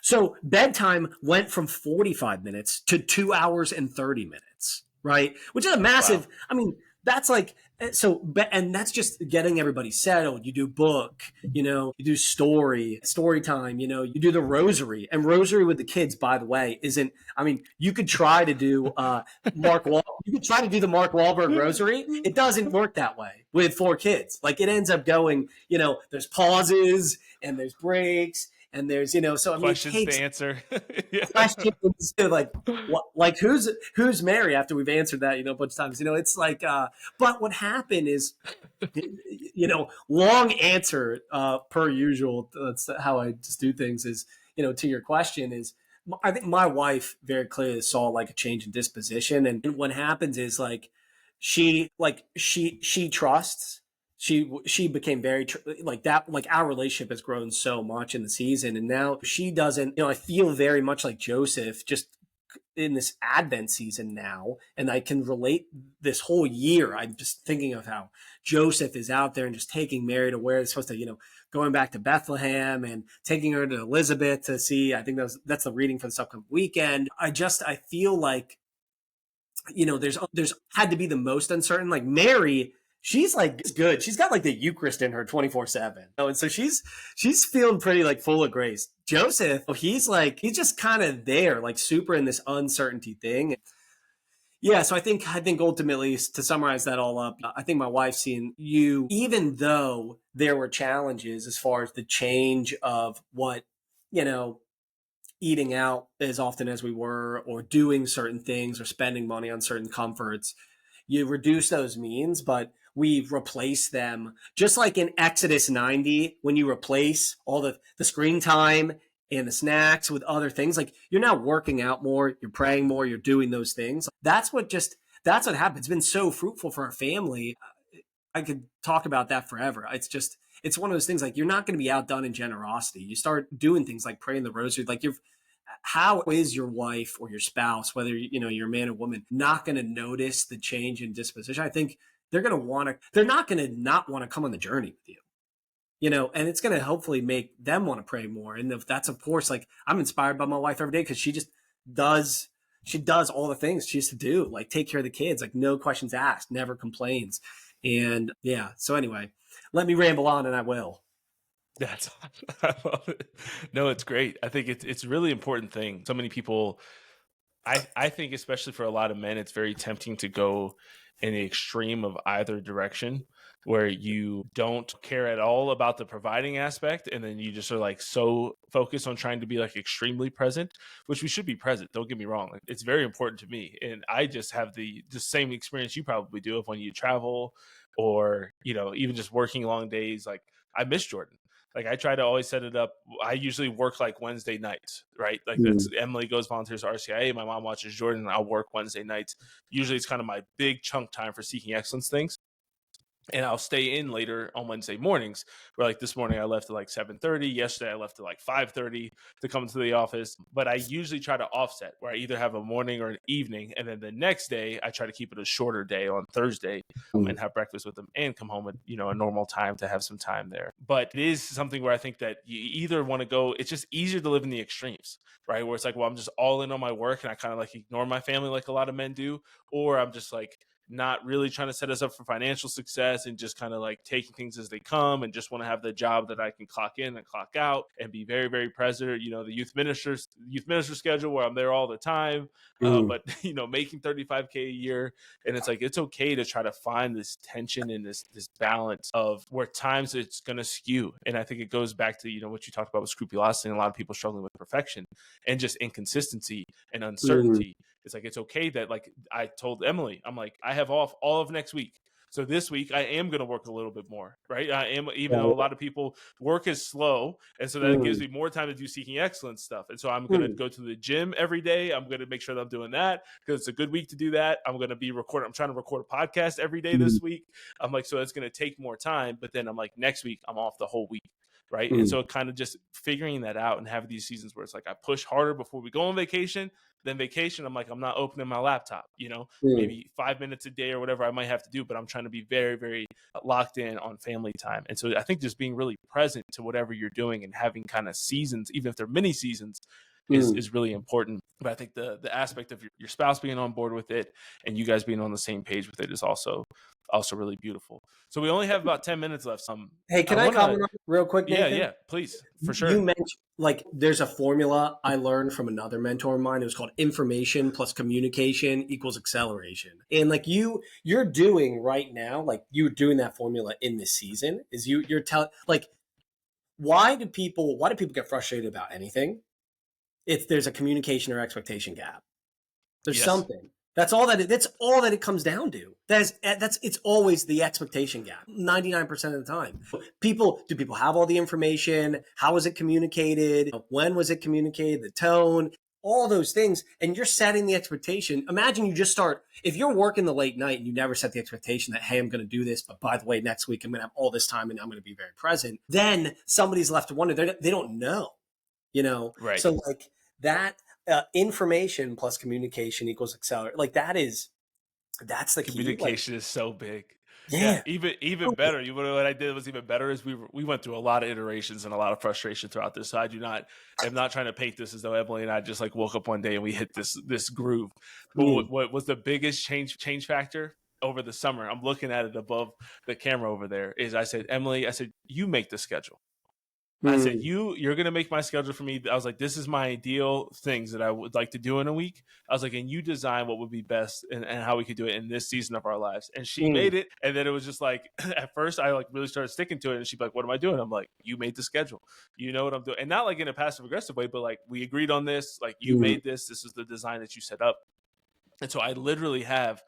So bedtime went from 45 minutes to 2 hours and 30 minutes, right? Which is a massive, wow. That's like, and that's just getting everybody settled. You do book, you do story time, you do the rosary. And rosary with the kids, by the way, you could try to do you could try to do the Mark Wahlberg rosary. It doesn't work that way with 4 kids. Like it ends up going, there's pauses and there's breaks. And there's, so questions it takes to answer. questions to like who's Mary after we've answered that, a bunch of times, it's like, but what happened is, long answer, per usual. That's how I just do things is, to your question is, I think my wife very clearly saw like a change in disposition. And what happens is like, she trusts, she became very like that. Like our relationship has grown so much in the season, and now she doesn't. I feel very much like Joseph, just in this Advent season now, and I can relate this whole year. I'm just thinking of how Joseph is out there and just taking Mary to where it's supposed to, going back to Bethlehem and taking her to Elizabeth to see. I think that's the reading for this upcoming weekend. I feel like, there's had to be the most uncertain. Like Mary, she's like good. She's got like the Eucharist in her 24/7. And so she's feeling pretty like full of grace. Joseph, he's just kind of there, like super in this uncertainty thing. Yeah, so I think ultimately, to summarize that all up, I think my wife's seen you, even though there were challenges as far as the change of what, eating out as often as we were, or doing certain things, or spending money on certain comforts. You reduce those means, but we've replaced them. Just like in Exodus 90, when you replace all the screen time and the snacks with other things, like you're now working out more, you're praying more, you're doing those things. That's what happened. It's been so fruitful for our family. I could talk about that forever. It's one of those things, like you're not going to be outdone in generosity. You start doing things like praying the rosary, like how is your wife or your spouse, whether you're a man or woman, not going to notice the change in disposition? I think they're not going to not want to come on the journey with you. and it's going to hopefully make them want to pray more. And if that's, of course, like I'm inspired by my wife every day because does, she does all the things she used to do, like take care of the kids, like no questions asked, never complains. And yeah. So anyway, let me ramble on and I will. That's I love it. No, it's great. I think it's a really important thing. So many people, I think especially for a lot of men, it's very tempting to go in the extreme of either direction, where you don't care at all about the providing aspect, and then you just are like so focused on trying to be like extremely present, which we should be present. Don't get me wrong. Like, it's very important to me. And I just have the same experience you probably do of when you travel or, even just working long days. Like I miss Jordan. Like I try to always set it up. I usually work like Wednesday nights, right? Like that's Emily goes volunteers to RCIA. My mom watches Jordan. And I'll work Wednesday nights. Usually it's kind of my big chunk time for Seeking Excellence things. And I'll stay in later on Wednesday mornings, where like this morning I left at like 7:30. Yesterday I left at like 5:30 to come to the office. But I usually try to offset where I either have a morning or an evening. And then the next day I try to keep it a shorter day on Thursday and have breakfast with them and come home at, a normal time to have some time there. But it is something where I think that you either want to go, it's just easier to live in the extremes, right? Where it's like, well, I'm just all in on my work and I kind of like ignore my family like a lot of men do. Or I'm just like, not really trying to set us up for financial success and just kind of like taking things as they come and just want to have the job that I can clock in and clock out and be very, very present. The youth minister schedule where I'm there all the time, but making 35K a year. And it's like, it's okay to try to find this tension and this balance of where times it's going to skew. And I think it goes back to, what you talked about with scrupulosity and a lot of people struggling with perfection and just inconsistency and uncertainty. It's like, it's okay that, like I told Emily, I'm like, I have off all of next week. So this week I am going to work a little bit more, right? I am, even though a lot of people work is slow. And so that gives me more time to do Seeking Excellence stuff. And so I'm going to go to the gym every day. I'm going to make sure that I'm doing that because it's a good week to do that. I'm going to be recording. I'm trying to record a podcast every day this week. I'm like, so it's going to take more time, but then I'm like, next week I'm off the whole week. Right. And so kind of just figuring that out and having these seasons where it's like I push harder before we go on vacation. Then vacation, I'm like, I'm not opening my laptop, maybe 5 minutes a day or whatever I might have to do. But I'm trying to be very, very locked in on family time. And so I think just being really present to whatever you're doing and having kind of seasons, even if they're mini seasons, is really important. But I think the aspect of your spouse being on board with it and you guys being on the same page with it is also really beautiful. So we only have about 10 minutes left. Hey, can I comment on it real quick, Nathan? Yeah, please, for sure. You mentioned, like, there's a formula I learned from another mentor of mine. It was called information plus communication equals acceleration. And like you're doing right now, like you're doing that formula in this season, is you're telling, like, why do people get frustrated about anything? There's a communication or expectation gap. There's something. That's all that it comes down to. It's always the expectation gap. 99% of the time. Do people have all the information? How was it communicated? When was it communicated? The tone, all those things. And you're setting the expectation. Imagine you just start, if you're working the late night and you never set the expectation that, hey, I'm going to do this, but by the way, next week I'm going to have all this time and I'm going to be very present. Then somebody's left to wonder, they don't know, Right. So like that, information plus communication equals accelerate. Like that's the key. Communication is so big. Yeah. Even better. What I did was even better is we went through a lot of iterations and a lot of frustration throughout this. So I'm not trying to paint this as though Emily and I just like woke up one day and we hit this groove. But what was the biggest change factor over the summer? I'm looking at it above the camera over there. Is I said, Emily, you make the schedule. I said, you're going to make my schedule for me. I was like, this is my ideal things that I would like to do in a week. I was like, and you design what would be best and how we could do it in this season of our lives. And she made it. And then it was just like, at first I like really started sticking to it. And she'd be like, what am I doing? I'm like, you made the schedule. You know what I'm doing. And not like in a passive aggressive way, but like we agreed on this. Like you made this. This is the design that you set up. And so I literally have,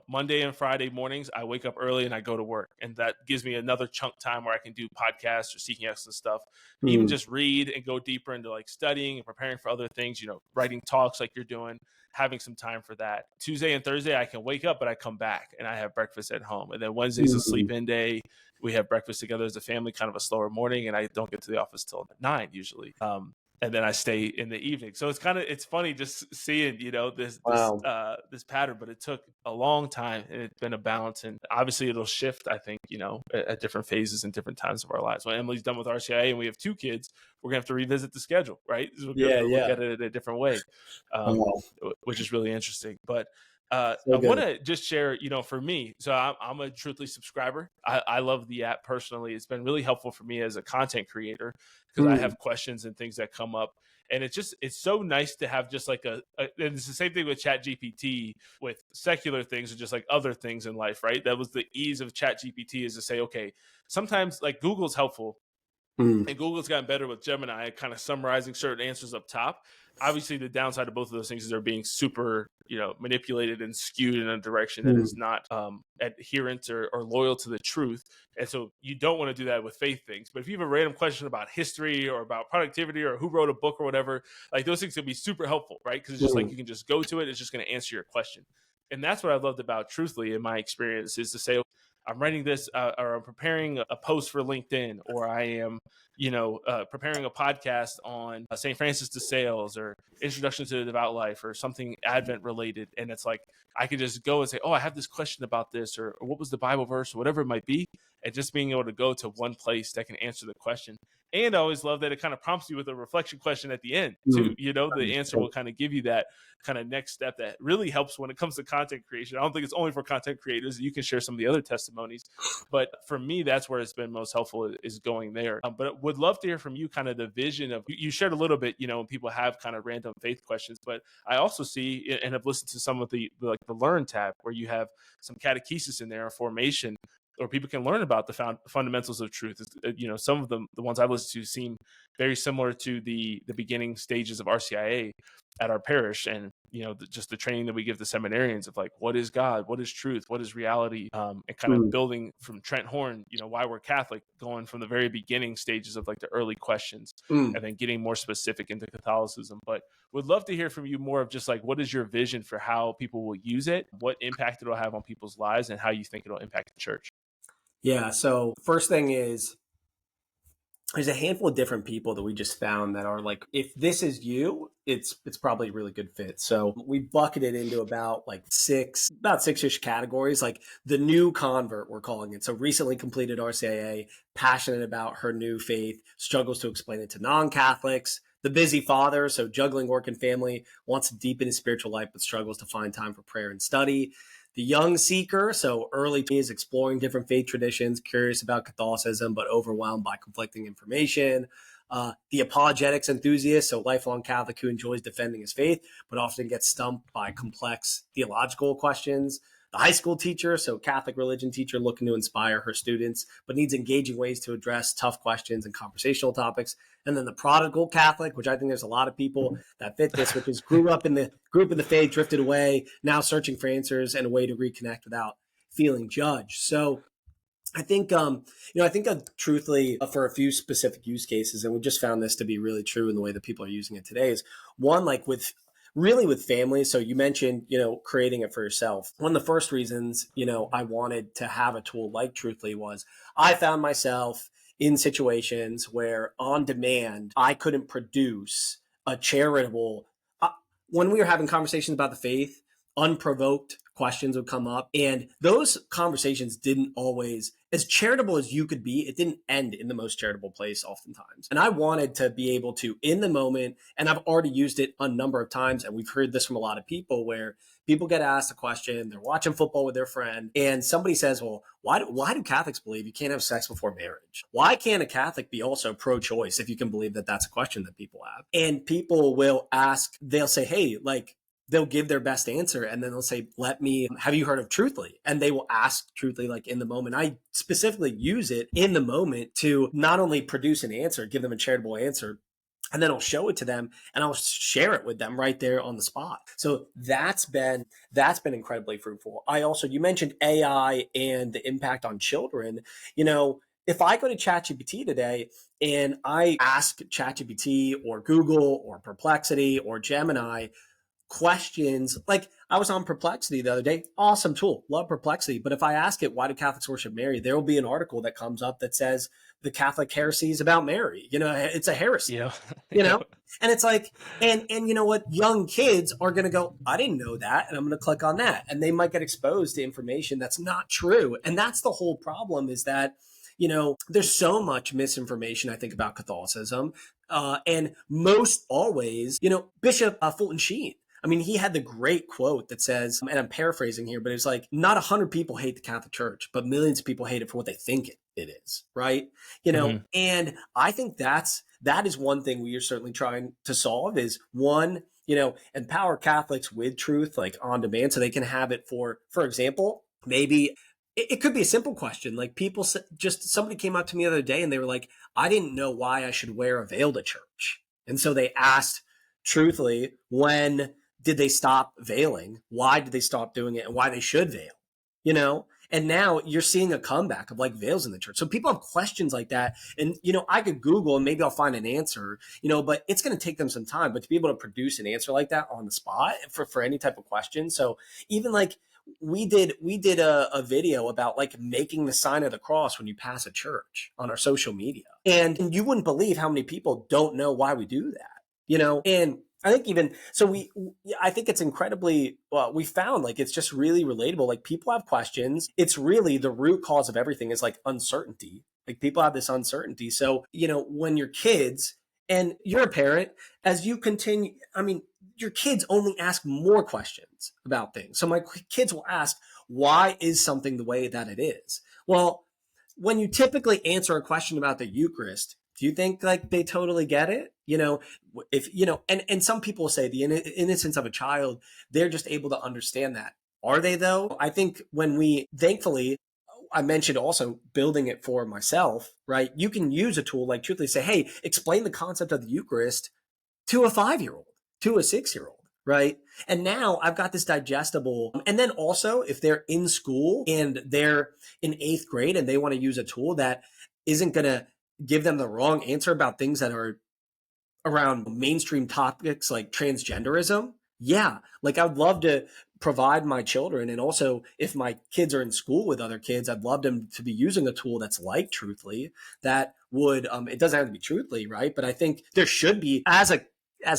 Monday and Friday mornings, I wake up early and I go to work. And that gives me another chunk time where I can do podcasts or Seeking Excellence stuff, even just read and go deeper into like studying and preparing for other things, writing talks like you're doing, having some time for that. Tuesday and Thursday, I can wake up, but I come back and I have breakfast at home. And then Wednesday's a sleep-in day. We have breakfast together as a family, kind of a slower morning. And I don't get to the office till 9 usually. and then I stay in the evening. So it's funny just seeing, Wow. this pattern, but it took a long time, and it's been a balance. And obviously it'll shift, I think, at different phases and different times of our lives. When Emily's done with RCIA and we have 2 kids, we're gonna have to revisit the schedule, right? So we're gonna have Yeah, to look yeah. at it in a different way, Wow. which is really interesting. But So I want good. to just share, for me, so I'm a Truthly subscriber. I love the app personally. It's been really helpful for me as a content creator because I Mm, have questions and things that come up. And it's so nice to have just like and it's the same thing with Chat GPT with secular things or just like other things in life, right? That was the ease of Chat GPT, is to say, okay, sometimes like Google's helpful, mm, and Google's gotten better with Gemini, kind of summarizing certain answers up top. Obviously, the downside of both of those things is they're being super, manipulated and skewed in a direction that is mm, not adherent or loyal to the truth. And so you don't want to do that with faith things. But if you have a random question about history or about productivity or who wrote a book or whatever, like those things can be super helpful, right? Because it's just like mm, you can just go to it. It's just going to answer your question. And that's what I loved about Truthfully in my experience, is to say, I'm writing this or I'm preparing a post for LinkedIn, or I am preparing a podcast on St. Francis de Sales or Introduction to the Devout Life or something Advent related. And it's like, I could just go and say, oh, I have this question about this, or what was the Bible verse, or whatever it might be. And just being able to go to one place that can answer the question. And I always love that it kind of prompts you with a reflection question at the end too. mm. The answer will kind of give you that kind of next step that really helps when it comes to content creation. I don't think it's only for content creators. You can share some of the other testimonies, but for me, that's where it's been most helpful, is going there. But would love to hear from you kind of the vision of, you shared a little bit, when people have kind of random faith questions, but I also see and have listened to some of the Learn tab, where you have some catechesis in there, or formation, or people can learn about the fundamentals of truth. Some of them, the ones I've listened to, seem very similar to the beginning stages of RCIA at our parish. And just the training that we give the seminarians of like, what is God, what is truth, what is reality, and kind of Mm, building from Trent Horn, why we're Catholic, going from the very beginning stages of like the early questions, mm. and then getting more specific into Catholicism. But would love to hear from you more of just like, what is your vision for how people will use it, what impact it'll have on people's lives, and how you think it'll impact the church. Yeah. So first thing is, there's a handful of different people that we just found that are like, if this is you, it's probably a really good fit. So we bucketed into about six-ish categories, like the new convert, we're calling it. So recently completed RCIA, passionate about her new faith, struggles to explain it to non-Catholics. The busy father, so juggling work and family, wants to deepen his spiritual life, but struggles to find time for prayer and study. The young seeker, so early teens, exploring different faith traditions, curious about Catholicism, but overwhelmed by conflicting information. The apologetics enthusiast, so lifelong Catholic who enjoys defending his faith, but often gets stumped by complex theological questions. The high school teacher, so Catholic religion teacher looking to inspire her students, but needs engaging ways to address tough questions and conversational topics. And then the prodigal Catholic, which I think there's a lot of people that fit this, which is grew up in the faith, drifted away, now searching for answers and a way to reconnect without feeling judged. So I think, truthfully, for a few specific use cases, and we just found this to be really true in the way that people are using it today, is one, like with families. So you mentioned, creating it for yourself. One of the first reasons, I wanted to have a tool like Truthfully was I found myself in situations where on demand, I couldn't produce a charitable, when we were having conversations about the faith, unprovoked questions would come up. And those conversations didn't always, as charitable as you could be, it didn't end in the most charitable place oftentimes. And I wanted to be able to, in the moment, and I've already used it a number of times, and we've heard this from a lot of people, where people get asked a question, they're watching football with their friend, and somebody says, well, why do Catholics believe you can't have sex before marriage? Why can't a Catholic be also pro-choice, if you can believe that that's a question that people have? And people will ask, they'll say, hey, like, they'll give their best answer, and then they'll say, have you heard of Truthfully? And they will ask Truthfully, like, in the moment. I specifically use it in the moment to not only produce an answer, give them a charitable answer, and then I'll show it to them and I'll share it with them right there on the spot. So that's been incredibly fruitful. You mentioned AI and the impact on children. If I go to ChatGPT today and I ask ChatGPT or Google or Perplexity or Gemini questions. Like I was on Perplexity the other day. Awesome tool. Love Perplexity. But if I ask it, why do Catholics worship Mary? There will be an article that comes up that says the Catholic heresy is about Mary. It's a heresy, Yeah. you Yeah. know? And it's like, and you know what? Young kids are going to go, I didn't know that. And I'm going to click on that. And they might get exposed to information that's not true. And that's the whole problem is that, there's so much misinformation, I think, about Catholicism. And most always, Bishop Fulton Sheen, I mean, he had the great quote that says, and I'm paraphrasing here, but it's like, not 100 people hate the Catholic Church, but millions of people hate it for what they think it is, right? And I think that is one thing we are certainly trying to solve is one, empower Catholics with truth, like on demand, so they can have it for example, maybe it could be a simple question. Like somebody came up to me the other day and they were like, I didn't know why I should wear a veil to church. And so they asked truthfully, when did they stop veiling? Why did they stop doing it and why they should veil, And now you're seeing a comeback of like veils in the church. So people have questions like that. And, I could Google and maybe I'll find an answer, but it's going to take them some time. But to be able to produce an answer like that on the spot for any type of question. So even like, we did a video about like making the sign of the cross when you pass a church on our social media. And you wouldn't believe how many people don't know why we do that, and I think even so I think it's incredibly, we found like, it's just really relatable. Like people have questions. It's really the root cause of everything is like uncertainty. Like people have this uncertainty. So, when you're kids and you're a parent, as you continue, I mean, your kids only ask more questions about things. So my kids will ask, why is something the way that it is? Well, when you typically answer a question about the Eucharist, do you think like they totally get it? If, and some people say the innocence of a child, they're just able to understand that. Are they though? I think thankfully, I mentioned also building it for myself, right? You can use a tool like truthfully say, hey, explain the concept of the Eucharist to a 5-year-old, to a 6-year-old, right? And now I've got this digestible. And then also if they're in school and they're in 8th grade and they want to use a tool that isn't going to give them the wrong answer about things that are around mainstream topics like transgenderism. Yeah. Like I would love to provide my children. And also if my kids are in school with other kids, I'd love them to be using a tool that's like Truthly that would, it doesn't have to be Truthly, right? But I think there should be, as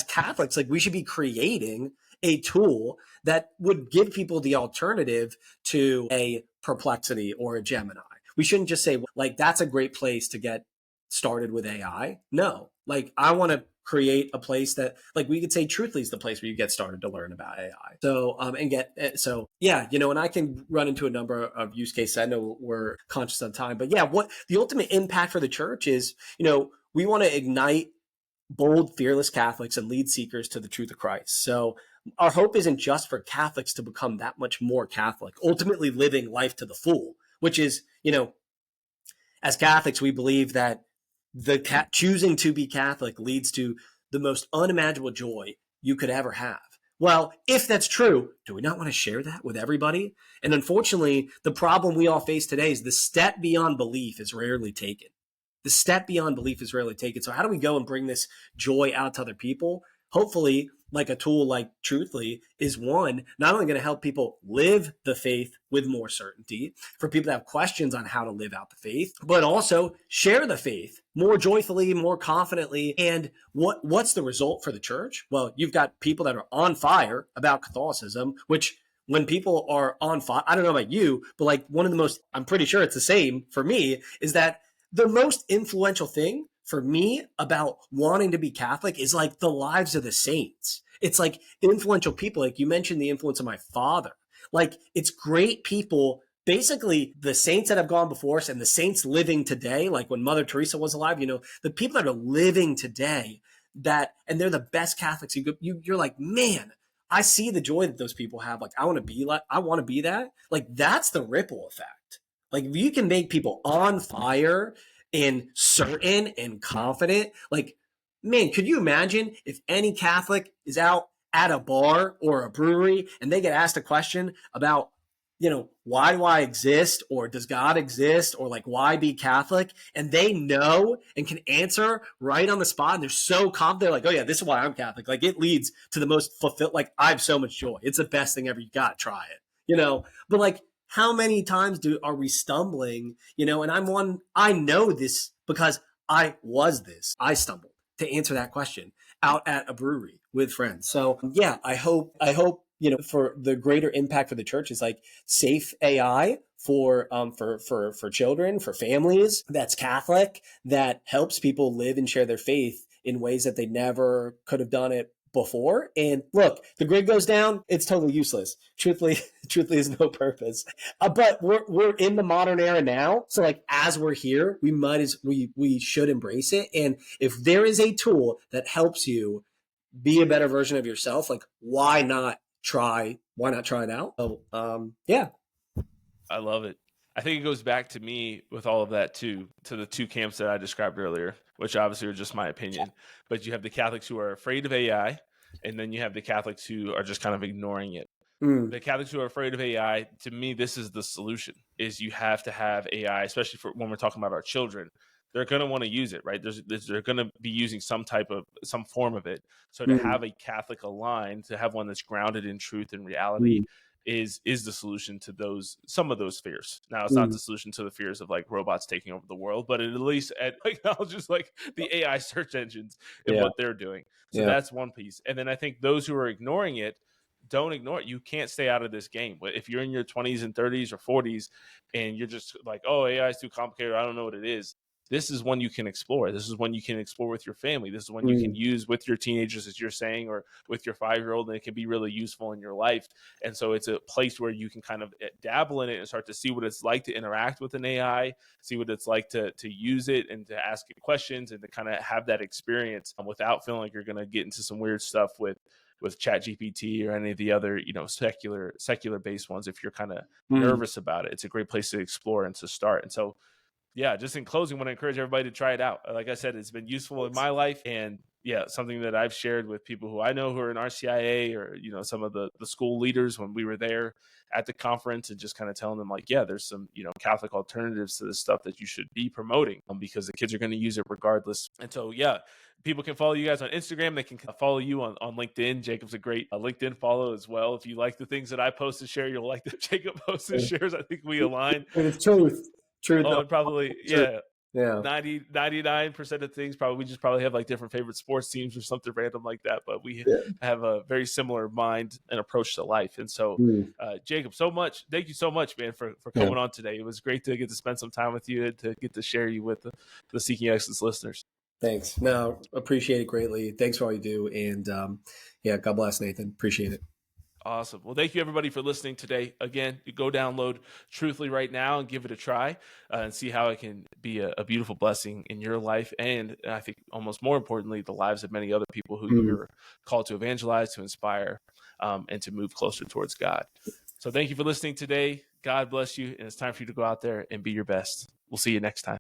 Catholics, like we should be creating a tool that would give people the alternative to a Perplexity or a Gemini. We shouldn't just say like, that's a great place to get started with AI. No, like I want to create a place that like we could say Truthly is the place where you get started to learn about AI. So, and I can run into a number of use cases. I know we're conscious of time, but yeah, what the ultimate impact for the church is, we want to ignite bold, fearless Catholics and lead seekers to the truth of Christ. So our hope isn't just for Catholics to become that much more Catholic, ultimately living life to the full, which is, as Catholics, we believe that choosing to be Catholic leads to the most unimaginable joy you could ever have. Well, if that's true, do we not want to share that with everybody? And unfortunately, the problem we all face today is the step beyond belief is rarely taken. The step beyond belief is rarely taken. So how do we go and bring this joy out to other people? Hopefully, like a tool like Truthly is one, not only going to help people live the faith with more certainty, for people that have questions on how to live out the faith, but also share the faith more joyfully, more confidently. And what's the result for the church? Well, you've got people that are on fire about Catholicism, which when people are on fire, I don't know about you, but like one of the most, I'm pretty sure it's the same for me, is that the most influential thing for me about wanting to be Catholic is like the lives of the saints. It's like influential people. Like you mentioned the influence of my father. Like it's great people, basically the saints that have gone before us and the saints living today, like when Mother Teresa was alive, the people that are living today and they're the best Catholics. You're like, man, I see the joy that those people have. Like I want to be that. Like that's the ripple effect. Like if you can make people on fire and certain and confident, like, man, could you imagine if any Catholic is out at a bar or a brewery and they get asked a question about why do I exist? Or does God exist? Or like, why be Catholic? And they know and can answer right on the spot. And they're so confident. They're like, oh yeah, this is why I'm Catholic. Like it leads to the most fulfilled, like I have so much joy. It's the best thing ever. You got to try it, but like how many times are we stumbling, and I know this because I stumbled to answer that question out at a brewery with friends. So yeah, I hope, for the greater impact for the church is like safe AI for children, for families, that's Catholic, that helps people live and share their faith in ways that they never could have done it before. And look, the grid goes down, it's totally useless. Truthfully, is no purpose. But we're in the modern era now, so like as we're here, we should embrace it. And if there is a tool that helps you be a better version of yourself, like why not try it out? So yeah. I love it. I think it goes back to me with all of that too, to the two camps that I described earlier, which obviously are just my opinion. But you have the Catholics who are afraid of AI, and then you have the Catholics who are just kind of ignoring it. The Catholics who are afraid of AI, to me, this is the solution, is you have to have AI, especially for when we're talking about our children. They're going to want to use it, right? They're going to be using some form of it. So to have a Catholic aligned, to have one that's grounded in truth and reality is the solution to some of those fears. Now, it's not the solution to the fears of like robots taking over the world, but it at least acknowledges like the AI search engines and what they're doing. So that's one piece. And then I think those who are ignoring it, don't ignore it. You can't stay out of this game. If you're in your 20s and 30s or 40s and you're just like, oh, AI is too complicated, I don't know what it is. This is one you can explore. This is one you can explore with your family. This is one you can use with your teenagers, as you're saying, or with your 5-year-old, and it can be really useful in your life. And so it's a place where you can kind of dabble in it and start to see what it's like to interact with an AI, see what it's like to use it and to ask it questions and to kind of have that experience without feeling like you're going to get into some weird stuff with ChatGPT or any of the other, secular based ones. If you're kind of nervous about it, it's a great place to explore and to start. And so, yeah, just in closing, I want to encourage everybody to try it out. Like I said, it's been useful in my life, and something that I've shared with people who I know who are in RCIA or, some of the school leaders when we were there at the conference, and just kind of telling them like, there's some, Catholic alternatives to this stuff that you should be promoting because the kids are going to use it regardless. And so, people can follow you guys on Instagram. They can follow you on LinkedIn. Jacob's a great LinkedIn follow as well. If you like the things that I post and share, you'll like that Jacob posts and shares. I think we align. It's truth. Oh, and probably, 99% of things we just have like different favorite sports teams or something random like that, but we have a very similar mind and approach to life. And so Jacob, thank you so much, man, for coming on today. It was great to get to spend some time with you and to get to share you with the Seeking Excellence listeners. Thanks. No, appreciate it greatly. Thanks for all you do. And God bless, Nathan. Appreciate it. Awesome. Well, thank you everybody for listening today. Again, go download Truthfully right now and give it a try and see how it can be a beautiful blessing in your life. And I think almost more importantly, the lives of many other people who you're called to evangelize, to inspire, and to move closer towards God. So thank you for listening today. God bless you. And it's time for you to go out there and be your best. We'll see you next time.